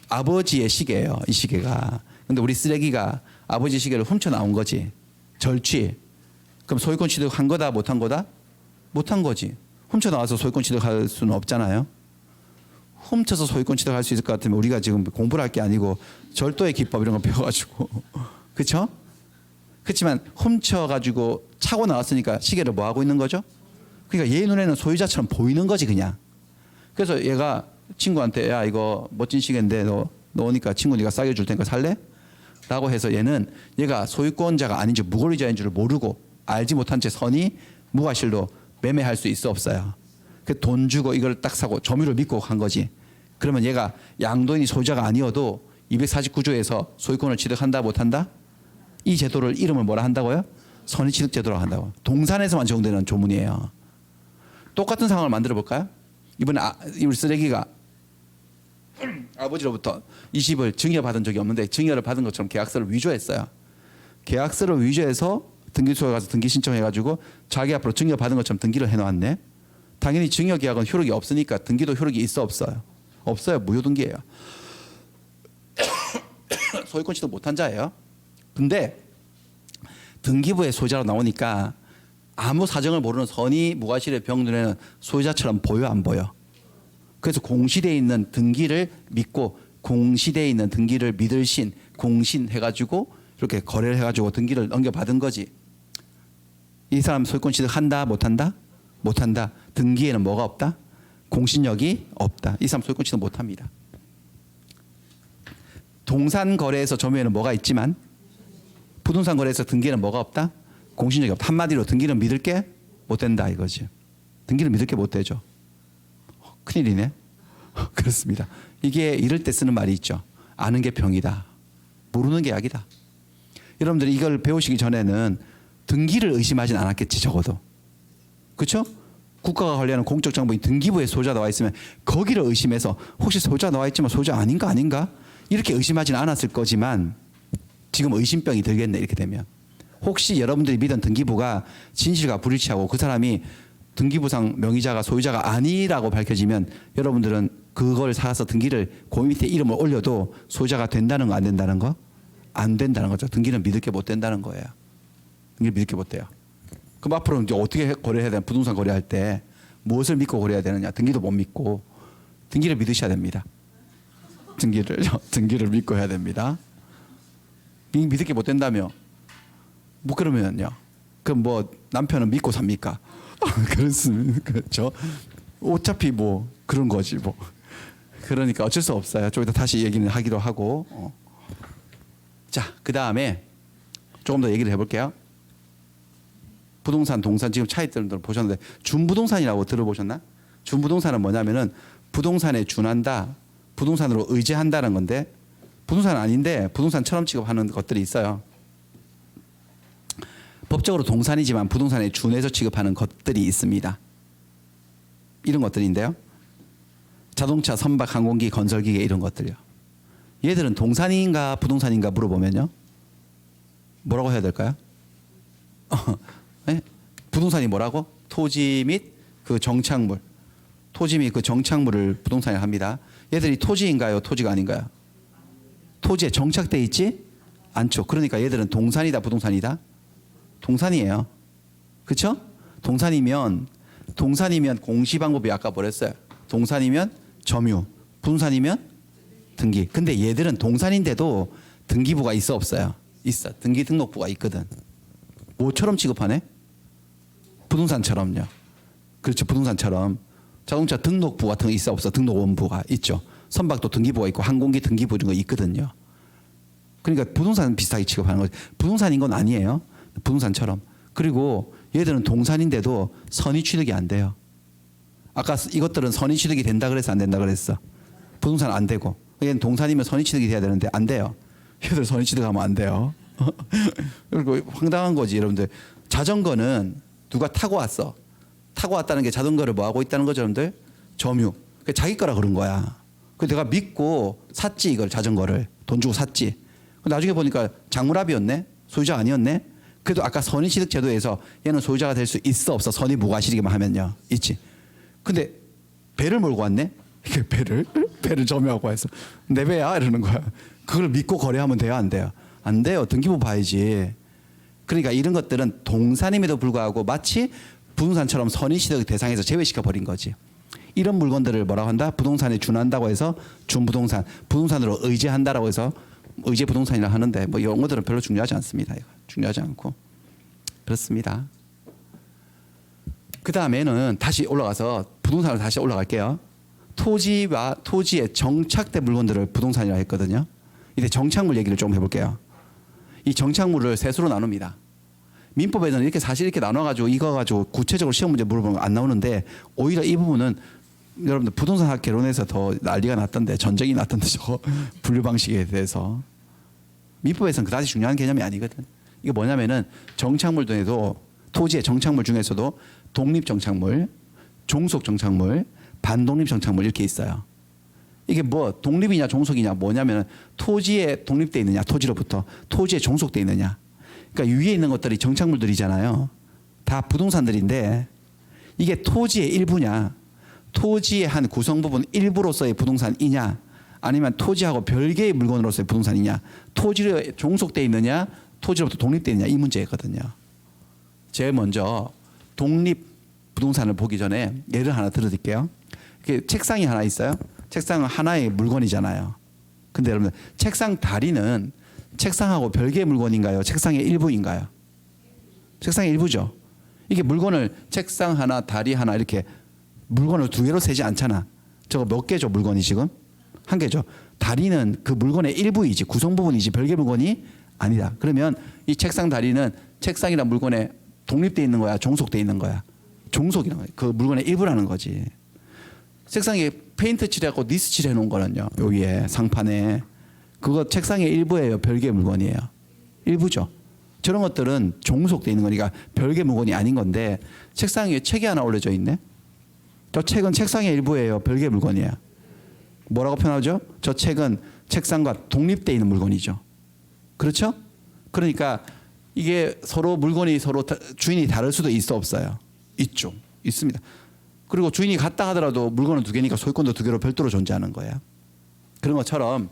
아버지의 시계예요. 이 시계가. 근데 우리 쓰레기가 아버지 시계를 훔쳐 나온 거지. 절취. 그럼 소유권 취득한 거다 못한 거다? 못한 거지. 훔쳐 나와서 소유권 취득할 수는 없잖아요. 훔쳐서 소유권 취득할 수 있을 것 같으면 우리가 지금 공부를 할 게 아니고 절도의 기법 이런 거 배워가지고 그렇죠? 그렇지만 훔쳐가지고 차고 나왔으니까 시계를 뭐 하고 있는 거죠? 그러니까 얘 눈에는 소유자처럼 보이는 거지 그냥. 그래서 얘가 친구한테 야 이거 멋진 시계인데 너 오니까 친구 네가 싸게 줄 테니까 살래? 라고 해서 얘는 얘가 소유권자가 아닌지 무권리자인 줄을 모르고 알지 못한 채 선의 무과실로 매매할 수 있어 없어요? 그 돈 주고 이걸 딱 사고 점유를 믿고 한 거지. 그러면 얘가 양도인이 소유자가 아니어도 249조에서 소유권을 취득한다 못한다? 이 제도를 이름을 뭐라 한다고요? 선의취득 제도라고 한다고. 동산에서만 적용되는 조문이에요. 똑같은 상황을 만들어 볼까요? 이번에 우리 쓰레기가 아버지로부터 이 집을 증여받은 적이 없는데 증여를 받은 것처럼 계약서를 위조했어요. 계약서를 위조해서 등기소에 가서 등기 신청해가지고 자기 앞으로 증여받은 것처럼 등기를 해놓았네. 당연히 증여계약은 효력이 없으니까 등기도 효력이 있어 없어요? 없어요. 무효등기예요. 소유권 취득 못한 자예요. 근데 등기부에 소유자로 나오니까 아무 사정을 모르는 선의 무과실의 병 눈에는 소유자처럼 보여 안 보여? 그래서 공시되어 있는 등기를 믿고 공시되어 있는 등기를 믿을 신 공신해가지고 이렇게 거래를 해가지고 등기를 넘겨받은 거지. 이 사람 소유권 취득한다 못한다? 못한다. 등기에는 뭐가 없다? 공신력이 없다. 이 사람 소유권 취득 못합니다. 동산 거래에서 점유에는 뭐가 있지만 부동산 거래에서 등기에는 뭐가 없다? 공신력이 없다. 한마디로 등기는 믿을 게 못 된다 이거지. 등기를 믿을 게 못 되죠. 큰일이네. 그렇습니다. 이게 이럴 때 쓰는 말이 있죠. 아는 게 병이다. 모르는 게 약이다. 여러분들이 이걸 배우시기 전에는 등기를 의심하진 않았겠지 적어도. 그렇죠? 국가가 관리하는 공적 정보인 등기부에 소유자 나와 있으면 거기를 의심해서 혹시 소유자 나와 있지만 소유자 아닌가 이렇게 의심하진 않았을 거지만 지금 의심병이 들겠네 이렇게 되면. 혹시 여러분들이 믿은 등기부가 진실과 불일치하고 그 사람이 등기부상 명의자가 소유자가 아니라고 밝혀지면 여러분들은 그걸 사서 등기를 그 밑에 이름을 올려도 소유자가 된다는 거 안 된다는 거? 안 된다는 거죠. 등기는 믿을 게 못 된다는 거예요. 등기를 믿을 게 못 돼요. 그럼 앞으로 이제 어떻게 거래해야 되나? 부동산 거래할 때 무엇을 믿고 거래해야 되느냐? 등기도 못 믿고 등기를 믿으셔야 됩니다. 등기를 믿고 해야 됩니다. 믿을 게 못 된다며? 뭐 그러면요. 그럼 뭐 남편은 믿고 삽니까? 그렇습니다. 그렇죠. 어차피 뭐 그런 거지 뭐. 그러니까 어쩔 수 없어요. 좀 이따 다시 얘기는 하기로 하고. 자, 그 다음에 조금 더 얘기를 해볼게요. 부동산, 동산 지금 차이점들 보셨는데 준부동산이라고 들어보셨나? 준부동산은 뭐냐면은 부동산에 준한다, 부동산으로 의지한다는 건데 부동산 아닌데 부동산처럼 취급하는 것들이 있어요. 법적으로 동산이지만 부동산에 준해서 취급하는 것들이 있습니다. 이런 것들인데요. 자동차, 선박, 항공기, 건설기계 이런 것들이요. 얘들은 동산인가 부동산인가 물어보면요. 뭐라고 해야 될까요? 네? 부동산이 뭐라고? 토지 및 그 정착물. 토지 및 그 정착물을 부동산이라고 합니다. 얘들이 토지인가요? 토지가 아닌가요? 토지에 정착돼 있지 않죠. 그러니까 얘들은 동산이다 부동산이다? 동산이에요. 그렇죠? 동산이면 공시 방법이 아까 뭐랬어요? 동산이면 점유, 부동산이면 등기. 근데 얘들은 동산인데도 등기부가 있어 없어요? 있어. 등기 등록부가 있거든. 뭐처럼 취급하네? 부동산처럼요. 그렇죠. 부동산처럼. 자동차 등록부 같은 거 있어 없어? 등록원부가 있죠. 선박도 등기부가 있고 항공기 등기부 이런 거 있거든요. 그러니까 부동산 비슷하게 취급하는 거죠. 부동산인 건 아니에요. 부동산처럼. 그리고 얘들은 동산인데도 선의 취득이 안 돼요. 아까 이것들은 선의 취득이 된다 그래서 안 된다 그랬어. 부동산 안 되고. 얘는 동산이면 선의 취득이 돼야 되는데 안 돼요. 얘들 선의 취득하면 안 돼요. 그리고 황당한 거지 여러분들. 자전거는 누가 타고 왔어. 타고 왔다는 게 자전거를 뭐 하고 있다는 거죠 여러분들? 점유. 자기 거라 그런 거야. 그 내가 믿고 샀지 이걸 자전거를. 돈 주고 샀지. 나중에 보니까 장물합이었네. 소유자 아니었네. 그래도 아까 선의취득 제도에서 얘는 소유자가 될 수 있어 없어? 선의 무과실이기만 하면요. 있지. 근데 배를 몰고 왔네. 이게 배를 점유하고 와서 내 배야 이러는 거야. 그걸 믿고 거래하면 돼요 안 돼요? 안 돼요. 등기부 봐야지. 그러니까 이런 것들은 동산임에도 불구하고 마치 부동산처럼 선의취득 대상에서 제외시켜 버린 거지. 이런 물건들을 뭐라고 한다? 부동산에 준한다고 해서 준부동산, 부동산으로 의지한다라고 해서 의제 부동산이라 하는데 뭐 이런 것들은 별로 중요하지 않습니다. 이거. 중요하지 않고 그렇습니다. 그 다음에는 다시 올라가서 부동산으로 다시 올라갈게요. 토지와 토지에 정착된 물건들을 부동산이라고 했거든요. 이제 정착물 얘기를 좀 해볼게요. 이 정착물을 세 수로 나눕니다. 민법에는 이렇게 사실 이렇게 나눠가지고 이거 가지고 구체적으로 시험 문제 물어보면 안 나오는데 오히려 이 부분은 여러분들 부동산학 개론에서 더 난리가 났던데 전쟁이 났던데 저거 분류 방식에 대해서 민법에서는 그다지 중요한 개념이 아니거든. 이게 뭐냐면은 정착물 중에도 토지의 정착물 중에서도 독립 정착물, 종속 정착물, 반독립 정착물 이렇게 있어요. 이게 뭐 독립이냐 종속이냐 뭐냐면은 토지에 독립돼 있느냐 토지로부터 토지에 종속돼 있느냐. 그러니까 위에 있는 것들이 정착물들이잖아요. 다 부동산들인데 이게 토지의 일부냐 토지의 한 구성 부분 일부로서의 부동산이냐 아니면 토지하고 별개의 물건으로서의 부동산이냐 토지에 종속돼 있느냐 토지로부터 독립돼 있느냐 이 문제거든요. 제일 먼저 독립 부동산을 보기 전에 예를 하나 들어드릴게요. 이렇게 책상이 하나 있어요. 책상은 하나의 물건이잖아요. 근데 여러분 책상 다리는 책상하고 별개의 물건인가요? 책상의 일부인가요? 책상의 일부죠. 이게 물건을 책상 하나, 다리 하나 이렇게 물건을 두 개로 세지 않잖아. 저거 몇 개죠, 물건이 지금? 한 개죠. 다리는 그 물건의 일부이지 구성 부분이지 별개 물건이 아니다. 그러면 이 책상 다리는 책상이란 물건에 독립되어 있는 거야, 종속되어 있는 거야? 종속이라는 거야. 그 물건의 일부라는 거지. 책상에 페인트 칠해갖고 니스 칠해 놓은 거는요, 여기에 상판에 그거 책상의 일부예요, 별개 물건이에요. 일부죠. 저런 것들은 종속되어 있는 거니까 별개 물건이 아닌 건데 책상 위에 책이 하나 올려져 있네. 저 책은 책상의 일부예요, 별개 물건이에요. 뭐라고 표현하죠? 저 책은 책상과 독립되어 있는 물건이죠. 그렇죠? 그러니까 이게 서로 물건이 서로 주인이 다를 수도 있어 없어요? 있죠. 있습니다. 그리고 주인이 같다 하더라도 물건은 두 개니까 소유권도 두 개로 별도로 존재하는 거예요. 그런 것처럼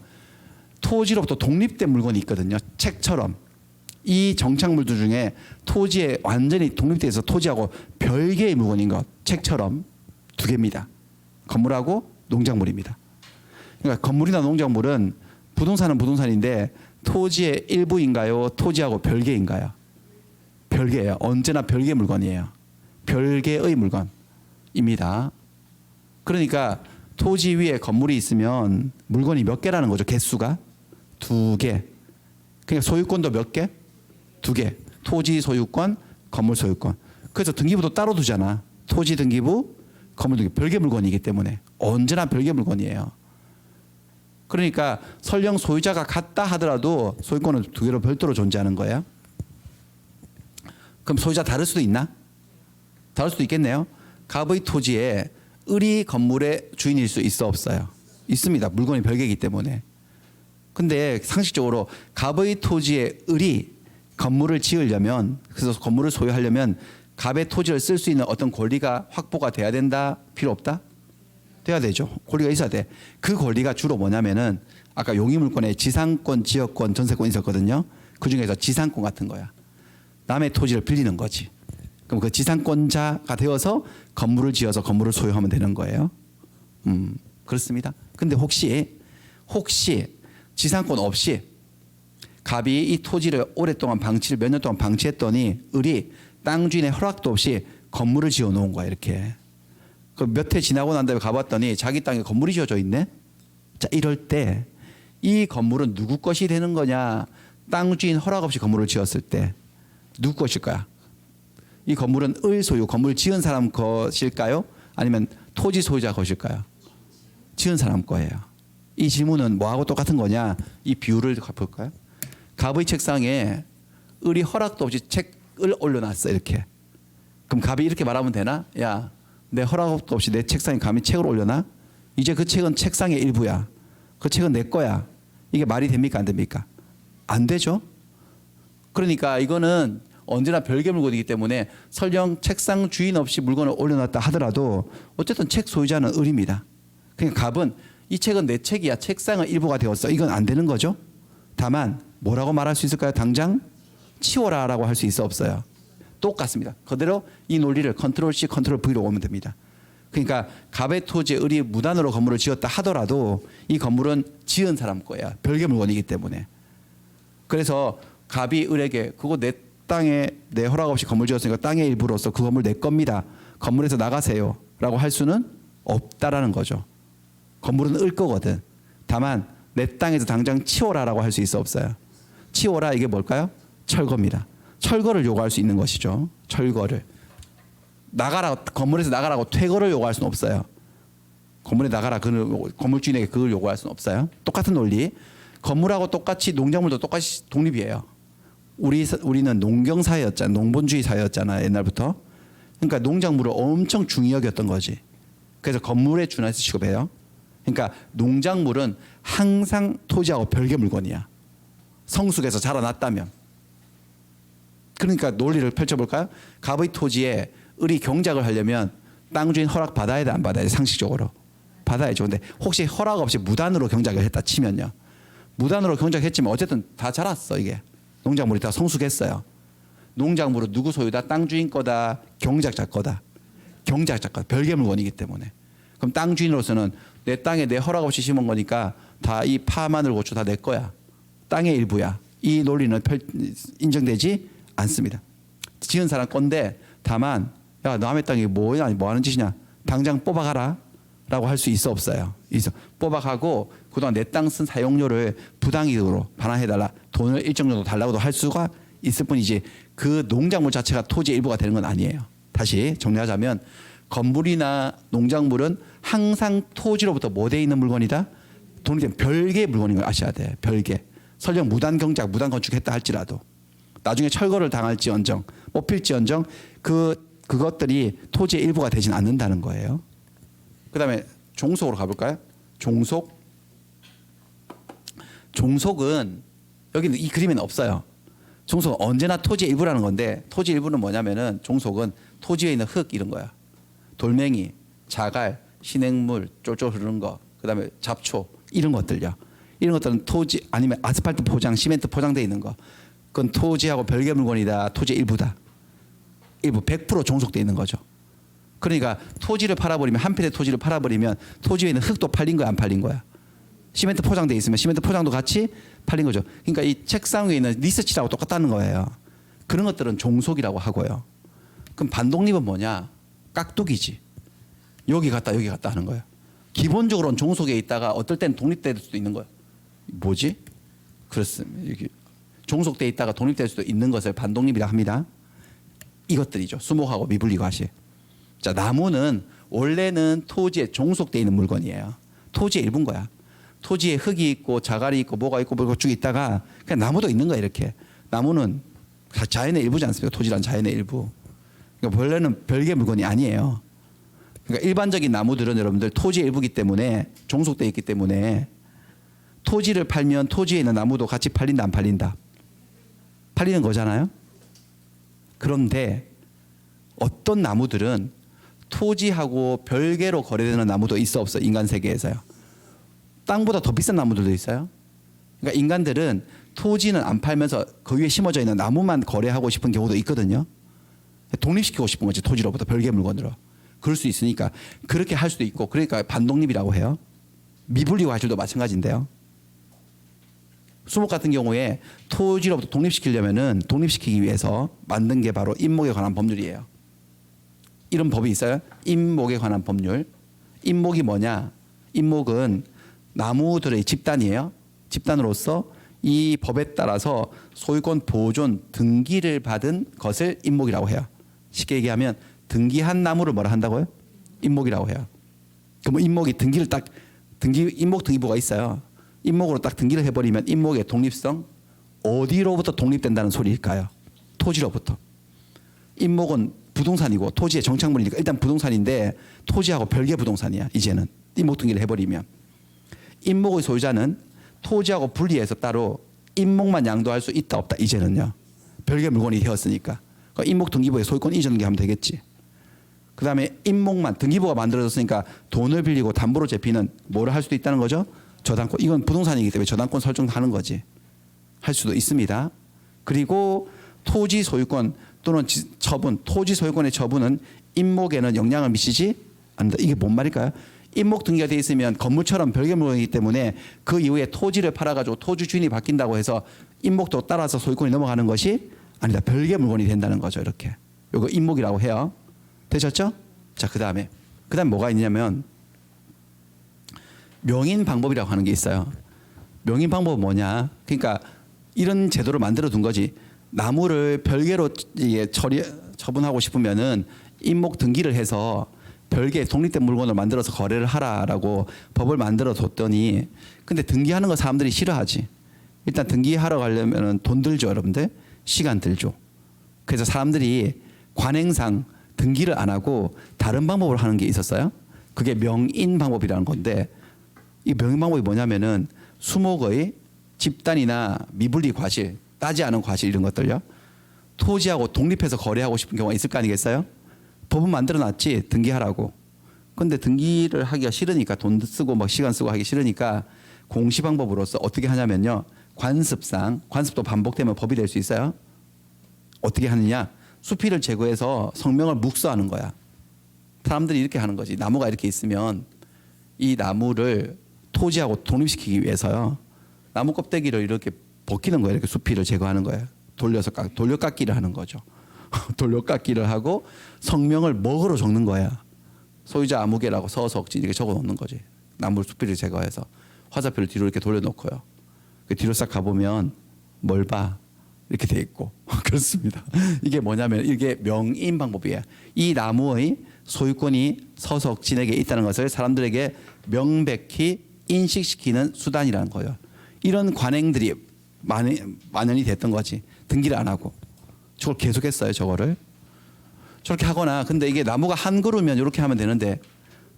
토지로부터 독립된 물건이 있거든요. 책처럼. 이 정착물들 중에 토지에 완전히 독립돼서 토지하고 별개의 물건인 것, 책처럼 두 개입니다. 건물하고 농작물입니다. 그러니까 건물이나 농작물은 부동산은 부동산인데 토지의 일부인가요? 토지하고 별개인가요? 별개예요. 언제나 별개 물건이에요. 별개의 물건입니다. 그러니까 토지 위에 건물이 있으면 물건이 몇 개라는 거죠. 개수가 두 개. 그러니까 소유권도 몇 개? 두 개. 토지 소유권, 건물 소유권. 그래서 등기부도 따로 두잖아. 토지 등기부, 건물 등기부. 별개 물건이기 때문에 언제나 별개 물건이에요. 그러니까 설령 소유자가 같다 하더라도 소유권은 두 개로 별도로 존재하는 거예요. 그럼 소유자 다를 수도 있나? 다를 수도 있겠네요. 갑의 토지에 을이 건물의 주인일 수 있어 없어요? 있습니다. 물건이 별개이기 때문에. 근데 상식적으로 갑의 토지에 을이 건물을 지으려면, 그래서 건물을 소유하려면 갑의 토지를 쓸 수 있는 어떤 권리가 확보가 돼야 된다? 필요 없다? 돼야 되죠. 권리가 있어야 돼. 그 권리가 주로 뭐냐면은 아까 용의물권에 지상권, 지역권, 전세권이 있었거든요. 그중에서 지상권 같은 거야. 남의 토지를 빌리는 거지. 그럼 그 지상권자가 되어서 건물을 지어서 건물을 소유하면 되는 거예요. 그렇습니다. 근데 혹시 지상권 없이 갑이 이 토지를 오랫동안 몇 년 동안 방치했더니 을이 땅 주인의 허락도 없이 건물을 지어 놓은 거야, 이렇게. 그 몇 해 지나고 난 다음에 가봤더니 자기 땅에 건물이 지어져 있네. 자, 이럴 때 이 건물은 누구 것이 되는 거냐? 땅 주인 허락 없이 건물을 지었을 때 누구 것일까요? 이 건물은 을 소유, 건물 지은 사람 것일까요? 아니면 토지 소유자 것일까요? 지은 사람 거예요. 이 질문은 뭐하고 똑같은 거냐? 이 비율을 볼까요? 갑의 책상에 을이 허락도 없이 책을 올려놨어, 이렇게. 그럼 갑이 이렇게 말하면 되나? 야, 내 허락도 없이 내 책상에 감히 책을 올려놔? 이제 그 책은 책상의 일부야. 그 책은 내 거야. 이게 말이 됩니까? 안 됩니까? 안 되죠. 그러니까 이거는 언제나 별개 물건이기 때문에 설령 책상 주인 없이 물건을 올려놨다 하더라도 어쨌든 책 소유자는 을입니다. 그러니까 갑은 이 책은 내 책이야, 책상의 일부가 되었어, 이건 안 되는 거죠. 다만 뭐라고 말할 수 있을까요? 당장 치워라라고 할 수 있어 없어요? 똑같습니다. 그대로 이 논리를 컨트롤 C, 컨트롤 V로 오면 됩니다. 그러니까 갑의 토지에 을이 무단으로 건물을 지었다 하더라도 이 건물은 지은 사람 거야. 별개 물건이기 때문에. 그래서 갑이 을에게 그거 내 땅에 내 허락 없이 건물 지었으니까 땅의 일부로서 그 건물 내 겁니다. 건물에서 나가세요 라고 할 수는 없다라는 거죠. 건물은 을 거거든. 다만 내 땅에서 당장 치워라라고 할 수 있어 없어요? 치워라, 이게 뭘까요? 철거입니다. 철거를 요구할 수 있는 것이죠. 철거를. 나가라, 건물에서 나가라고 퇴거를 요구할 수는 없어요. 건물에 나가라, 건물 주인에게 그걸 요구할 수는 없어요. 똑같은 논리. 건물하고 똑같이 농작물도 똑같이 독립이에요. 우리는 농경 사회였잖아, 농본주의 사회였잖아, 옛날부터. 그러니까 농작물을 엄청 중히 여겼던 거지. 그래서 건물에 준해서 취급해요. 그러니까 농작물은 항상 토지하고 별개 물건이야. 성숙해서 자라났다면. 그러니까 논리를 펼쳐볼까요? 갑의 토지에 을이 경작을 하려면 땅 주인 허락 받아야 돼, 안 받아야 돼? 상식적으로 받아야죠. 근데 혹시 허락 없이 무단으로 경작을 했다 치면요, 무단으로 경작했지만 어쨌든 다 자랐어. 이게 농작물이 다 성숙했어요. 농작물은 누구 소유다? 땅 주인 거다, 경작자 거다? 경작자 거다. 별개 물건이기 때문에. 그럼 땅 주인으로서는 내 땅에 내 허락 없이 심은 거니까 다 이 파, 마늘, 고추 다 내 거야. 땅의 일부야. 이 논리는 인정되지 않습니다. 지은 사람 건데 다만 야 남의 땅이 뭐냐 뭐 하는 짓이냐 당장 뽑아가라 라고 할 수 있어 없어요. 뽑아가고 그동안 내 땅 쓴 사용료를 부당이익으로 반환해달라 돈을 일정 정도 달라고도 할 수가 있을 뿐이지 그 농작물 자체가 토지의 일부가 되는 건 아니에요. 다시 정리하자면 건물이나 농작물은 항상 토지로부터 뭐 돼 있는 물건이다? 독립된 별개의 물건인 걸 아셔야 돼. 별개. 설령 무단 경작, 무단 건축했다 할지라도 나중에 철거를 당할지언정, 뽑힐지언정 그것들이 토지의 일부가 되진 않는다는 거예요. 그다음에 종속으로 가볼까요? 종속은 여기는 이 그림에는 없어요. 종속은 언제나 토지의 일부라는 건데 토지 일부는 뭐냐면은 종속은 토지 위에 있는 흙 이런 거야. 돌멩이, 자갈, 시냇물 쫄쫄 흐르는 거, 그다음에 잡초 이런 것들요. 이런 것들은 토지 아니면 아스팔트 포장, 시멘트 포장돼 있는 거. 그건 토지하고 별개 물건이다. 토지의 일부다. 일부 100% 종속돼 있는 거죠. 그러니까 토지를 팔아버리면 한 필의 토지를 팔아버리면 토지 위에 있는 흙도 팔린 거야 안 팔린 거야. 시멘트 포장돼 있으면 시멘트 포장도 같이 팔린 거죠. 그러니까 이 책상 위에 있는 리서치라고 똑같다는 거예요. 그런 것들은 종속이라고 하고요. 그럼 반독립은 뭐냐? 깍두기지. 여기 갔다 여기 갔다 하는 거예요. 기본적으로는 종속에 있다가 어떨 땐 독립될 수도 있는 거예요. 뭐지? 그렇습니다. 이렇게 종속돼 있다가 독립될 수도 있는 것을 반독립이라 합니다. 이것들이죠. 수목하고 미분리 과실. 자, 나무는 원래는 토지에 종속돼 있는 물건이에요. 토지의 일부인 거야. 토지에 흙이 있고 자갈이 있고 뭐가 있고 뭐가 쭉 있다가 그냥 나무도 있는 거야 이렇게. 나무는 자연의 일부지 않습니까? 토지란 자연의 일부. 그러니까 원래는 별개 물건이 아니에요. 그러니까 일반적인 나무들은 여러분들 토지의 일부이기 때문에 종속돼 있기 때문에 토지를 팔면 토지에 있는 나무도 같이 팔린다 안 팔린다? 팔리는 거잖아요. 그런데 어떤 나무들은 토지하고 별개로 거래되는 나무도 있어 없어? 인간 세계에서요. 땅보다 더 비싼 나무들도 있어요. 그러니까 인간들은 토지는 안 팔면서 그 위에 심어져 있는 나무만 거래하고 싶은 경우도 있거든요. 독립시키고 싶은 거지 토지로부터 별개 물건으로. 그럴 수 있으니까 그렇게 할 수도 있고 그러니까 반독립이라고 해요. 미분리 과실도 마찬가지인데요. 수목 같은 경우에 토지로부터 독립시키려면은 독립시키기 위해서 만든 게 바로 임목에 관한 법률이에요. 이런 법이 있어요. 임목에 관한 법률. 임목이 뭐냐? 임목은 나무들의 집단이에요. 집단으로서 이 법에 따라서 소유권 보존 등기를 받은 것을 임목이라고 해요. 쉽게 얘기하면 등기한 나무를 뭐라 한다고요? 임목이라고 해요. 그럼 임목이 등기를 딱 임목 등기부가 있어요. 임목으로 딱 등기를 해버리면 임목의 독립성 어디로부터 독립된다는 소리일까요? 토지로부터. 임목은 부동산이고 토지의 정착물이니까 일단 부동산인데 토지하고 별개 부동산이야. 이제는 임목 등기를 해버리면 임목의 소유자는 토지하고 분리해서 따로 임목만 양도할 수 있다 없다 이제는요. 별개 물건이 되었으니까 그러니까 임목 등기부에 소유권 이전하게 하면 되겠지. 그 다음에 임목만 등기부가 만들어졌으니까 돈을 빌리고 담보로 제피는 뭐를 할 수도 있다는 거죠? 저당권. 이건 부동산이기 때문에 저당권 설정하는 거지. 할 수도 있습니다. 그리고 토지 소유권 또는 처분, 토지 소유권의 처분은 임목에는 영향을 미치지 않는다. 이게 뭔 말일까요? 임목 등기가 돼 있으면 건물처럼 별개 물건이기 때문에 그 이후에 토지를 팔아가지고 토지 주인이 바뀐다고 해서 임목도 따라서 소유권이 넘어가는 것이 아니다. 별개 물건이 된다는 거죠. 이렇게. 이거 임목이라고 해요. 되셨죠? 자, 그다음에 뭐가 있냐면 명인 방법이라고 하는 게 있어요. 명인 방법은 뭐냐? 그러니까 이런 제도를 만들어 둔 거지. 나무를 별개로 처분하고 싶으면은 임목 등기를 해서 별개 독립된 물건을 만들어서 거래를 하라라고 법을 만들어 뒀더니 근데 등기하는 거 사람들이 싫어하지. 일단 등기하러 가려면은 돈 들죠, 여러분들. 시간 들죠. 그래서 사람들이 관행상 등기를 안 하고 다른 방법을 하는 게 있었어요. 그게 명인 방법이라는 건데 이 명인 방법이 뭐냐면은 수목의 집단이나 미분리 과실, 따지 않은 과실 이런 것들요. 토지하고 독립해서 거래하고 싶은 경우가 있을 거 아니겠어요? 법은 만들어놨지 등기하라고. 근데 등기를 하기가 싫으니까 돈 쓰고 막 시간 쓰고 하기 싫으니까 공시 방법으로서 어떻게 하냐면요. 관습도 반복되면 법이 될 수 있어요. 어떻게 하느냐? 수필을 제거해서 성명을 묵서하는 거야. 사람들이 이렇게 하는 거지. 나무가 이렇게 있으면 이 나무를 토지하고 독립시키기 위해서요. 나무 껍데기를 이렇게 벗기는 거예요. 이렇게 수필을 제거하는 거예요. 돌려깎기를 하는 거죠. 돌려깎기를 하고 성명을 먹으로 적는 거야. 소유자 아무개라고 서석진 이렇게 적어 놓는 거지. 나무 수필을 제거해서 화살표를 뒤로 이렇게 돌려놓고요. 그 뒤로 싹 가보면 뭘 봐? 이렇게 돼 있고 그렇습니다. 이게 뭐냐면 이게 명인 방법이에요. 이 나무의 소유권이 서석진에게 있다는 것을 사람들에게 명백히 인식시키는 수단이라는 거예요. 이런 관행들이 만연이 됐던 거지. 등기를 안 하고 저걸 계속했어요. 저거를 저렇게 하거나 근데 이게 나무가 한 그루면 이렇게 하면 되는데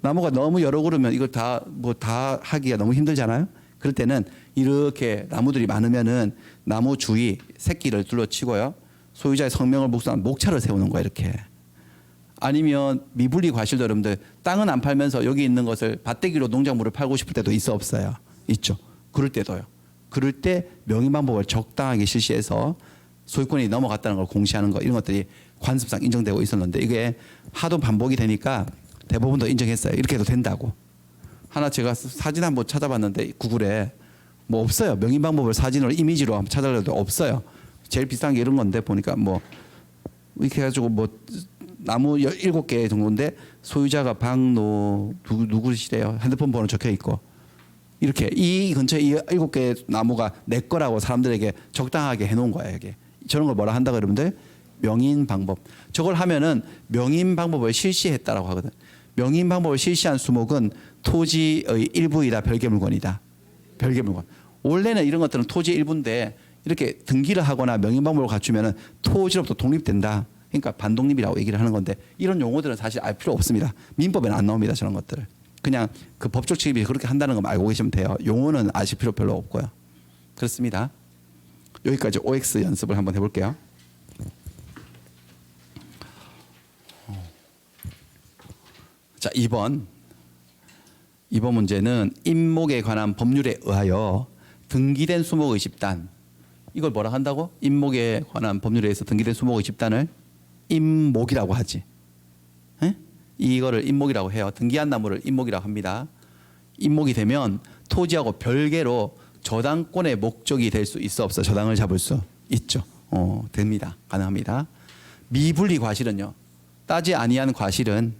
나무가 너무 여러 그루면 이걸 다 하기가 너무 힘들잖아요. 그럴 때는 이렇게 나무들이 많으면은 나무 주위 새끼를 둘러치고요. 소유자의 성명을 묵상한 목차를 세우는 거예요. 이렇게. 아니면 미분리 과실도 여러분들 땅은 안 팔면서 여기 있는 것을 밭대기로 농작물을 팔고 싶을 때도 있어 없어요? 있죠. 그럴 때도요. 그럴 때 명의 방법을 적당하게 실시해서 소유권이 넘어갔다는 걸 공시하는 거 이런 것들이 관습상 인정되고 있었는데 이게 하도 반복이 되니까 대법원도 인정했어요. 이렇게 해도 된다고. 하나 제가 사진 한번 찾아봤는데 구글에 뭐 없어요. 명의 방법을 사진으로 이미지로 한번 찾아려도 없어요. 제일 비싼 게 이런 건데 보니까 뭐 이렇게 해가지고 뭐 나무 17개 정도인데 소유자가 박노 누구시래요. 핸드폰 번호 적혀 있고 이렇게 이 근처에 이 7개 나무가 내 거라고 사람들에게 적당하게 해놓은 거예요. 이게 저런 걸 뭐라 한다고 여러분들? 명인 방법. 저걸 하면은 명인 방법을 실시했다라고 하거든. 명인 방법을 실시한 수목은 토지의 일부이다. 별개 물건이다. 별개 물건. 원래는 이런 것들은 토지의 일부인데 이렇게 등기를 하거나 명인 방법을 갖추면은 토지로부터 독립된다. 그러니까 반독립이라고 얘기를 하는 건데 이런 용어들은 사실 알 필요 없습니다. 민법에는 안 나옵니다. 저런 것들. 그냥 그 법적 취급이 그렇게 한다는 것만 알고 계시면 돼요. 용어는 아실 필요 별로 없고요. 그렇습니다. 여기까지 OX 연습을 한번 해볼게요. 자, 2번 문제는 임목에 관한 법률에 의하여 등기된 수목의 집단 이걸 뭐라 한다고? 임목에 관한 법률에 의해서 등기된 수목의 집단을 임목이라고 하지. 에? 이거를 임목이라고 해요. 등기한 나무를 임목이라고 합니다. 임목이 되면 토지하고 별개로 저당권의 목적이 될 수 있어 없어? 저당을 잡을 수 있죠. 됩니다. 가능합니다. 미분리 과실은요. 따지 아니한 과실은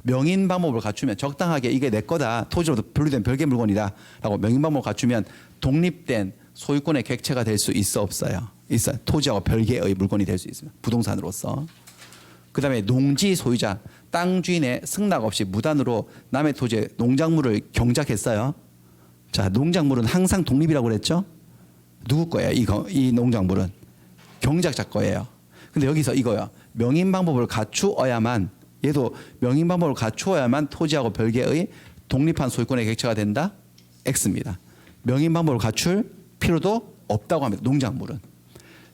명인 방법을 갖추면 적당하게 이게 내 거다. 토지로부터 분리된 별개 물건이다. 라고 명인 방법을 갖추면 독립된 소유권의 객체가 될 수 있어 없어요? 있어요. 토지하고 별개의 물건이 될 수 있습니다. 부동산으로서. 그다음에 농지 소유자, 땅 주인의 승낙 없이 무단으로 남의 토지에 농작물을 경작했어요. 자, 농작물은 항상 독립이라고 그랬죠? 누구 거예요? 이 농작물은 경작자 거예요. 근데 여기서 이거요. 명인 방법을 갖추어야만 얘도 명인 방법을 갖추어야만 토지하고 별개의 독립한 소유권의 객체가 된다? X입니다. 명인 방법을 갖출 필요도 없다고 합니다. 농작물은.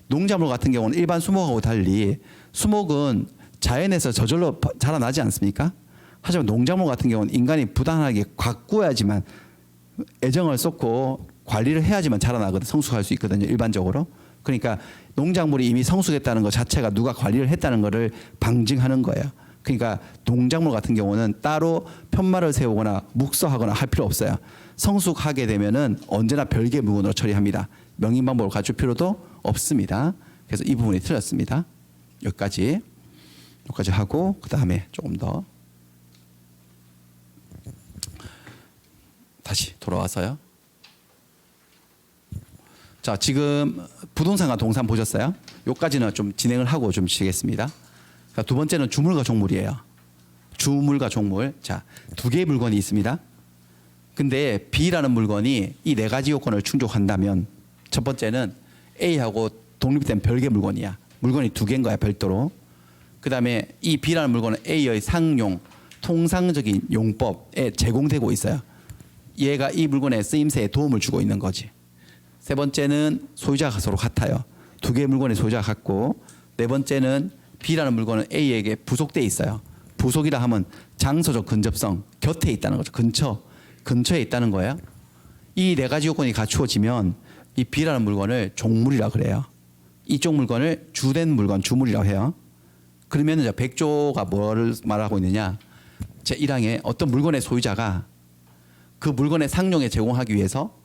농작물 같은 경우는 일반 수목하고 달리 수목은 자연에서 저절로 자라나지 않습니까? 하지만 농작물 같은 경우는 인간이 부단하게 가꾸어야지만 애정을 쏟고 관리를 해야지만 자라나거든. 성숙할 수 있거든요. 일반적으로. 그러니까 농작물이 이미 성숙했다는 것 자체가 누가 관리를 했다는 것을 방증하는 거예요. 그러니까 농작물 같은 경우는 따로 편말을 세우거나 묵서하거나 할 필요 없어요. 성숙하게 되면은 언제나 별개 물건으로 처리합니다. 명인 방법을 갖출 필요도 없습니다. 그래서 이 부분이 틀렸습니다. 여기까지 하고 그 다음에 조금 더 다시 돌아와서요. 자, 지금 부동산과 동산 보셨어요? 여기까지는 좀 진행을 하고 좀 치겠습니다. 자, 두 번째는 주물과 종물이에요. 주물과 종물. 자, 두 개의 물건이 있습니다. 근데 B라는 물건이 이 네 가지 요건을 충족한다면 첫 번째는 A하고 독립된 별개 물건이야. 물건이 두 개인 거야, 별도로. 그 다음에 이 B라는 물건은 A의 상용, 통상적인 용법에 제공되고 있어요. 얘가 이 물건의 쓰임새에 도움을 주고 있는 거지. 세 번째는 소유자가 서로 같아요. 두 개의 물건의 소유자가 같고, 네 번째는 B라는 물건은 A에게 부속돼 있어요. 부속이라 하면 장소적 근접성, 곁에 있다는 거죠. 근처에 있다는 거예요. 이 네 가지 요건이 갖추어지면 이 B라는 물건을 종물이라 그래요. 이쪽 물건을 주된 물건, 주물이라고 해요. 그러면 이제 백조가 뭐를 말하고 있느냐? 제1항에 어떤 물건의 소유자가 그 물건의 상용에 제공하기 위해서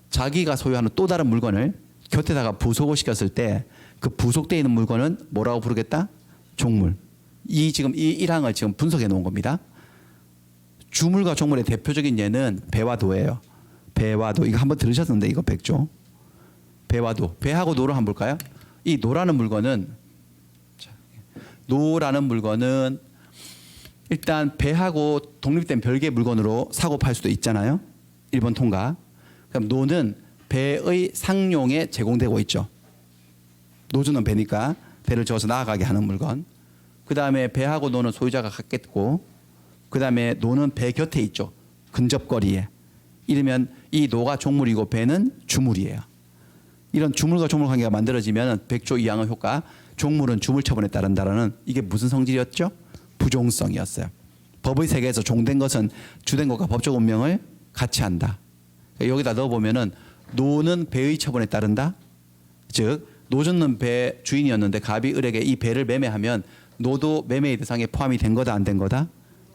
자기가 소유하는 또 다른 물건을 곁에다가 부속을 시켰을 때 그 부속되어 있는 물건은 뭐라고 부르겠다? 종물. 이 지금 이 일항을 지금 분석해 놓은 겁니다. 주물과 종물의 대표적인 예는 배와 도예요. 배와 도. 이거 한번 들으셨는데 이거 백조. 배와 도. 배하고 노를 한번 볼까요? 이 노라는 물건은 일단 배하고 독립된 별개의 물건으로 사고 팔 수도 있잖아요. 1번 통과. 그럼 노는 배의 상용에 제공되고 있죠. 노주는 배니까 배를 저어서 나아가게 하는 물건. 그 다음에 배하고 노는 소유자가 같겠고, 그 다음에 노는 배 곁에 있죠. 근접거리에. 이러면 이 노가 종물이고 배는 주물이에요. 이런 주물과 종물 관계가 만들어지면 백조 이항의 효과, 종물은 주물 처분에 따른다라는 이게 무슨 성질이었죠? 부종성이었어요. 법의 세계에서 종된 것은 주된 것과 법적 운명을 같이 한다. 여기다 넣어보면은 노는 배의 처분에 따른다. 즉 노주는 배 주인이었는데 갑이 을에게 이 배를 매매하면 노도 매매의 대상에 포함이 된 거다 안 된 거다?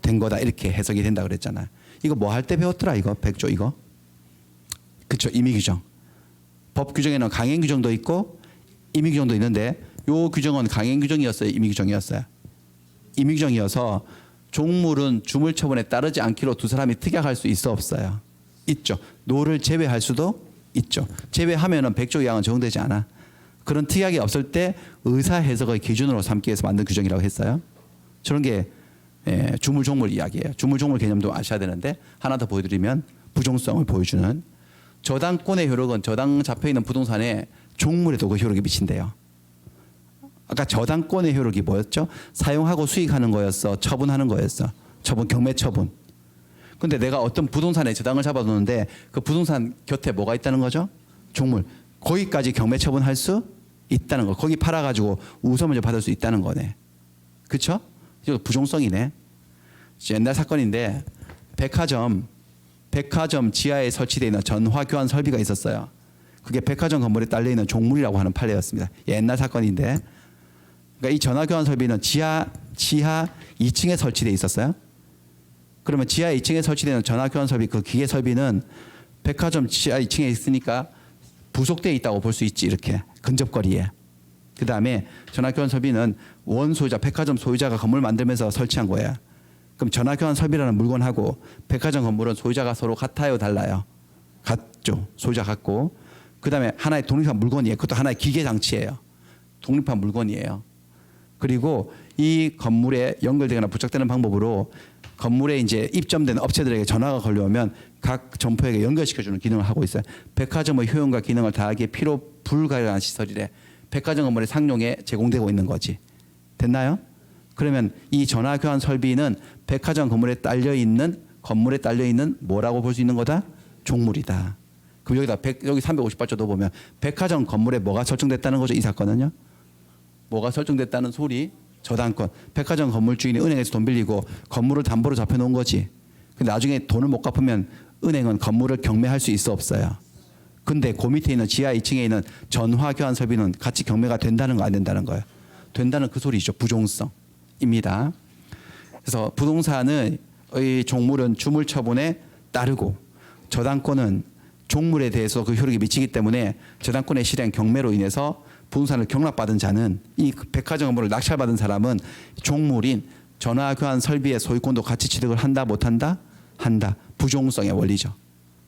된 거다 이렇게 해석이 된다 그랬잖아요. 이거 뭐 할 때 배웠더라 이거 백조 이거? 그쵸 임의규정. 법 규정에는 강행 규정도 있고 임의 규정도 있는데 요 규정은 강행 규정이었어요 임의 규정이었어요? 임의 규정이어서 종물은 주물 처분에 따르지 않기로 두 사람이 특약할 수 있어 없어요? 있죠. 노를 제외할 수도 있죠. 제외하면은 백조 이항은 적용되지 않아. 그런 특약이 없을 때 의사 해석의 기준으로 삼기 위해서 만든 규정이라고 했어요. 저런 게 주물 종물 이야기예요. 주물 종물 개념도 아셔야 되는데 하나 더 보여드리면 부종성을 보여주는 저당권의 효력은 저당 잡혀 있는 부동산에 종물에도 그 효력이 미친대요. 아까 저당권의 효력이 뭐였죠? 사용하고 수익하는 거였어. 처분하는 거였어. 처분 경매 처분. 근데 내가 어떤 부동산에 저당을 잡아두는데 그 부동산 곁에 뭐가 있다는 거죠? 종물. 거기까지 경매 처분할 수 있다는 거. 거기 팔아가지고 우선을 받을 수 있다는 거네. 그렇죠? 이거 부종성이네. 옛날 사건인데 백화점 지하에 설치되어 있는 전화 교환 설비가 있었어요. 그게 백화점 건물에 딸려 있는 종물이라고 하는 판례였습니다. 옛날 사건인데, 그러니까 이 전화 교환 설비는 지하 2층에 설치되어 있었어요. 그러면 지하 2층에 설치되는 전화 교환 설비 그 기계 설비는 백화점 지하 2층에 있으니까 부속되어 있다고 볼 수 있지 이렇게 근접거리에. 그 다음에 전화교환 설비는 원 소유자, 백화점 소유자가 건물 만들면서 설치한 거예요. 그럼 전화교환 설비라는 물건하고 백화점 건물은 소유자가 서로 같아요, 달라요? 같죠. 소유자 같고. 그 다음에 하나의 독립한 물건이에요. 그것도 하나의 기계 장치예요. 독립한 물건이에요. 그리고 이 건물에 연결되거나 부착되는 방법으로 건물에 이제 입점된 업체들에게 전화가 걸려오면 각 점포에게 연결시켜주는 기능을 하고 있어요. 백화점의 효용과 기능을 다하기에 필요 불가능한 시설이래. 백화점 건물의 상용에 제공되고 있는 거지. 됐나요? 그러면 이 전화 교환 설비는 백화점 건물에 딸려 있는 뭐라고 볼 수 있는 거다? 종물이다. 그럼 여기 358조도 보면 백화점 건물에 뭐가 설정됐다는 거죠? 이 사건은요. 뭐가 설정됐다는 소리? 저당권. 백화점 건물 주인이 은행에서 돈 빌리고 건물을 담보로 잡혀 놓은 거지. 근데 나중에 돈을 못 갚으면 은행은 건물을 경매할 수 있어 없어요? 근데 그 밑에 있는 지하 2층에 있는 전화 교환 설비는 같이 경매가 된다는 거 안 된다는 거예요? 된다는 그 소리죠. 부종성입니다. 그래서 부동산의 종물은 주물 처분에 따르고 저당권은 종물에 대해서 그 효력이 미치기 때문에 저당권의 실행 경매로 인해서 부동산을 경락받은 자는 이 백화점 건물을 낙찰받은 사람은 종물인 전화 교환 설비의 소유권도 같이 취득을 한다 못한다? 한다. 부종성의 원리죠.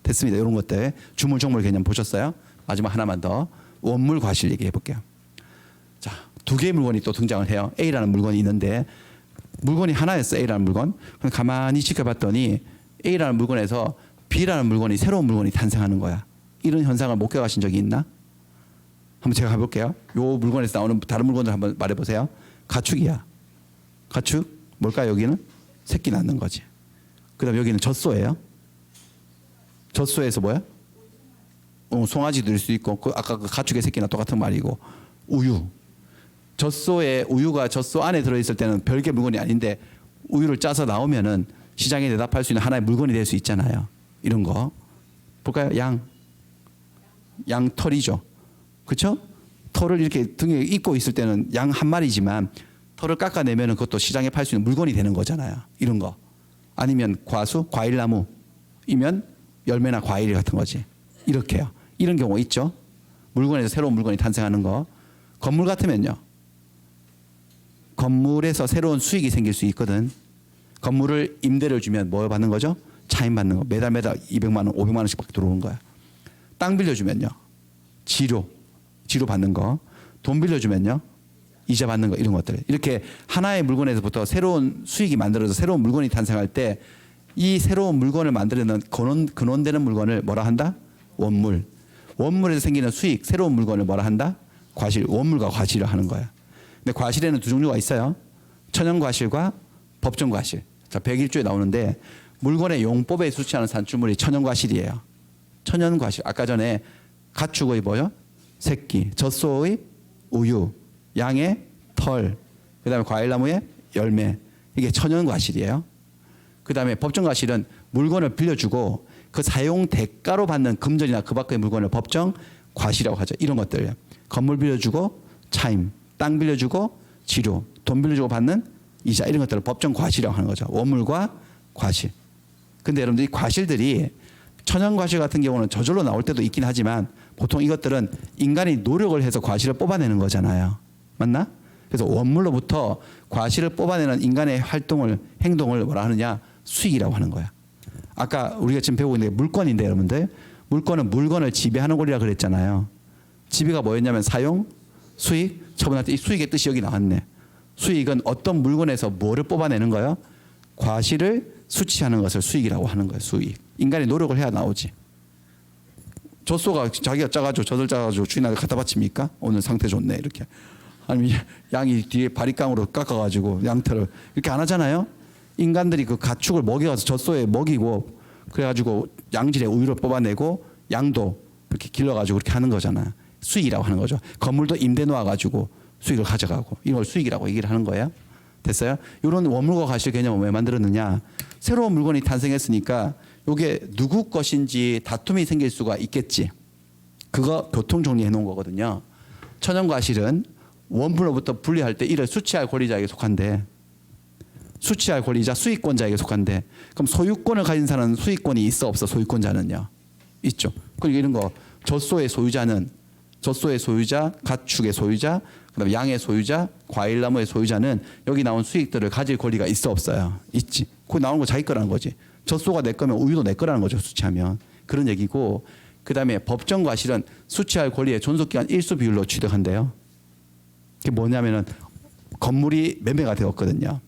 됐습니다. 이런 것들 주물 종물 개념 보셨어요? 마지막 하나만 더 원물 과실 얘기해 볼게요. 자, 두 개의 물건이 또 등장을 해요. A라는 물건이 있는데 물건이 하나였어. A라는 물건. 그럼 가만히 지켜봤더니 A라는 물건에서 B라는 물건이 새로운 물건이 탄생하는 거야. 이런 현상을 목격하신 적이 있나? 한번 제가 가볼게요. 요 물건에서 나오는 다른 물건들 한번 말해보세요. 가축이야. 가축 뭘까요? 여기는 새끼 낳는 거지. 그다음 여기는 젖소예요. 젖소에서 뭐야? 송아지도 될 수 있고 아까 그 가축의 새끼나 똑같은 말이고 우유. 젖소에 우유가 젖소 안에 들어있을 때는 별개 물건이 아닌데 우유를 짜서 나오면은 시장에 대답할 수 있는 하나의 물건이 될 수 있잖아요. 이런 거 볼까요? 양 털이죠. 그렇죠? 털을 이렇게 등에 입고 있을 때는 양 한 마리지만 털을 깎아내면은 그것도 시장에 팔 수 있는 물건이 되는 거잖아요. 이런 거. 아니면 과일나무이면 열매나 과일 같은 거지. 이렇게요. 이런 경우 있죠. 물건에서 새로운 물건이 탄생하는 거. 건물 같으면요. 건물에서 새로운 수익이 생길 수 있거든. 건물을 임대를 주면 뭐 받는 거죠? 차임 받는 거. 매달 200만 원, 500만 원씩 밖에 들어오는 거야. 땅 빌려주면요. 지료 받는 거. 돈 빌려주면요. 이자 받는 거, 이런 것들. 이렇게 하나의 물건에서부터 새로운 수익이 만들어져 새로운 물건이 탄생할 때 이 새로운 물건을 만들어내는 근원되는 물건을 뭐라 한다? 원물. 원물에서 생기는 수익, 새로운 물건을 뭐라 한다? 과실. 원물과 과실을 하는 거야. 근데 과실에는 두 종류가 있어요. 천연과실과 법정과실. 자, 101조에 나오는데 물건의 용법에 수취하는 산출물이 천연과실이에요. 천연과실. 아까 전에 가축의 뭐요? 새끼, 젖소의 우유, 양의 털, 그다음에 과일나무의 열매. 이게 천연과실이에요. 그다음에 법정과실은 물건을 빌려주고 그 사용 대가로 받는 금전이나 그 밖의 물건을 법정과실이라고 하죠. 이런 것들. 건물 빌려주고 차임, 땅 빌려주고 지료, 돈 빌려주고 받는 이자, 이런 것들을 법정과실이라고 하는 거죠. 원물과 과실. 근데 여러분들 이 과실들이 천연과실 같은 경우는 저절로 나올 때도 있긴 하지만 보통 이것들은 인간이 노력을 해서 과실을 뽑아내는 거잖아요. 맞나? 그래서 원물로부터 과실을 뽑아내는 인간의 활동을, 행동을 뭐라 하느냐? 수익이라고 하는 거야. 아까 우리가 지금 배우고 있는 게 물건인데 여러분들, 물건은 물건을 지배하는 권리라 그랬잖아요. 지배가 뭐였냐면 사용, 수익. 처분할 때 이 수익의 뜻이 여기 나왔네. 수익은 어떤 물건에서 뭐를 뽑아내는 거예요? 과실을 수취하는 것을 수익이라고 하는 거예요. 수익. 인간이 노력을 해야 나오지. 젖소가 자기가 짜가지고 젖을 짜가지고 주인한테 갖다 바칩니까? 오늘 상태 좋네 이렇게. 아니면 양이 뒤에 바리깡으로 깎아가지고 양털을 이렇게 안 하잖아요. 인간들이 그 가축을 먹여가서 젖소에 먹이고 그래가지고 양질의 우유를 뽑아내고 양도 이렇게 길러가지고 그렇게 하는 거잖아요. 수익이라고 하는 거죠. 건물도 임대 놓아가지고 수익을 가져가고 이걸 수익이라고 얘기를 하는 거예요. 됐어요? 이런 원물과 과실 개념을 왜 만들었느냐? 새로운 물건이 탄생했으니까 이게 누구 것인지 다툼이 생길 수가 있겠지. 그거 교통 정리해 놓은 거거든요. 천연과실은 원물로부터 분리할 때 이를 수취할 권리자에게 속한데, 수취할 권리자 수익권자에게 속한데, 그럼 소유권을 가진 사람은 수익권이 있어 없어? 소유권자는요. 있죠. 그러니까 이런 거 젖소의 소유자는, 젖소의 소유자, 가축의 소유자, 그다음에 양의 소유자, 과일나무의 소유자는 여기 나온 수익들을 가질 권리가 있어 없어요? 있지. 그거 나오는 거 자기 거라는 거지. 젖소가 내 거면 우유도 내 거라는 거죠. 수취하면. 그런 얘기고, 그다음에 법정과실은 수취할 권리의 존속기간 일수 비율로 취득한대요. 그게 뭐냐면은 건물이 매매가 되었거든요.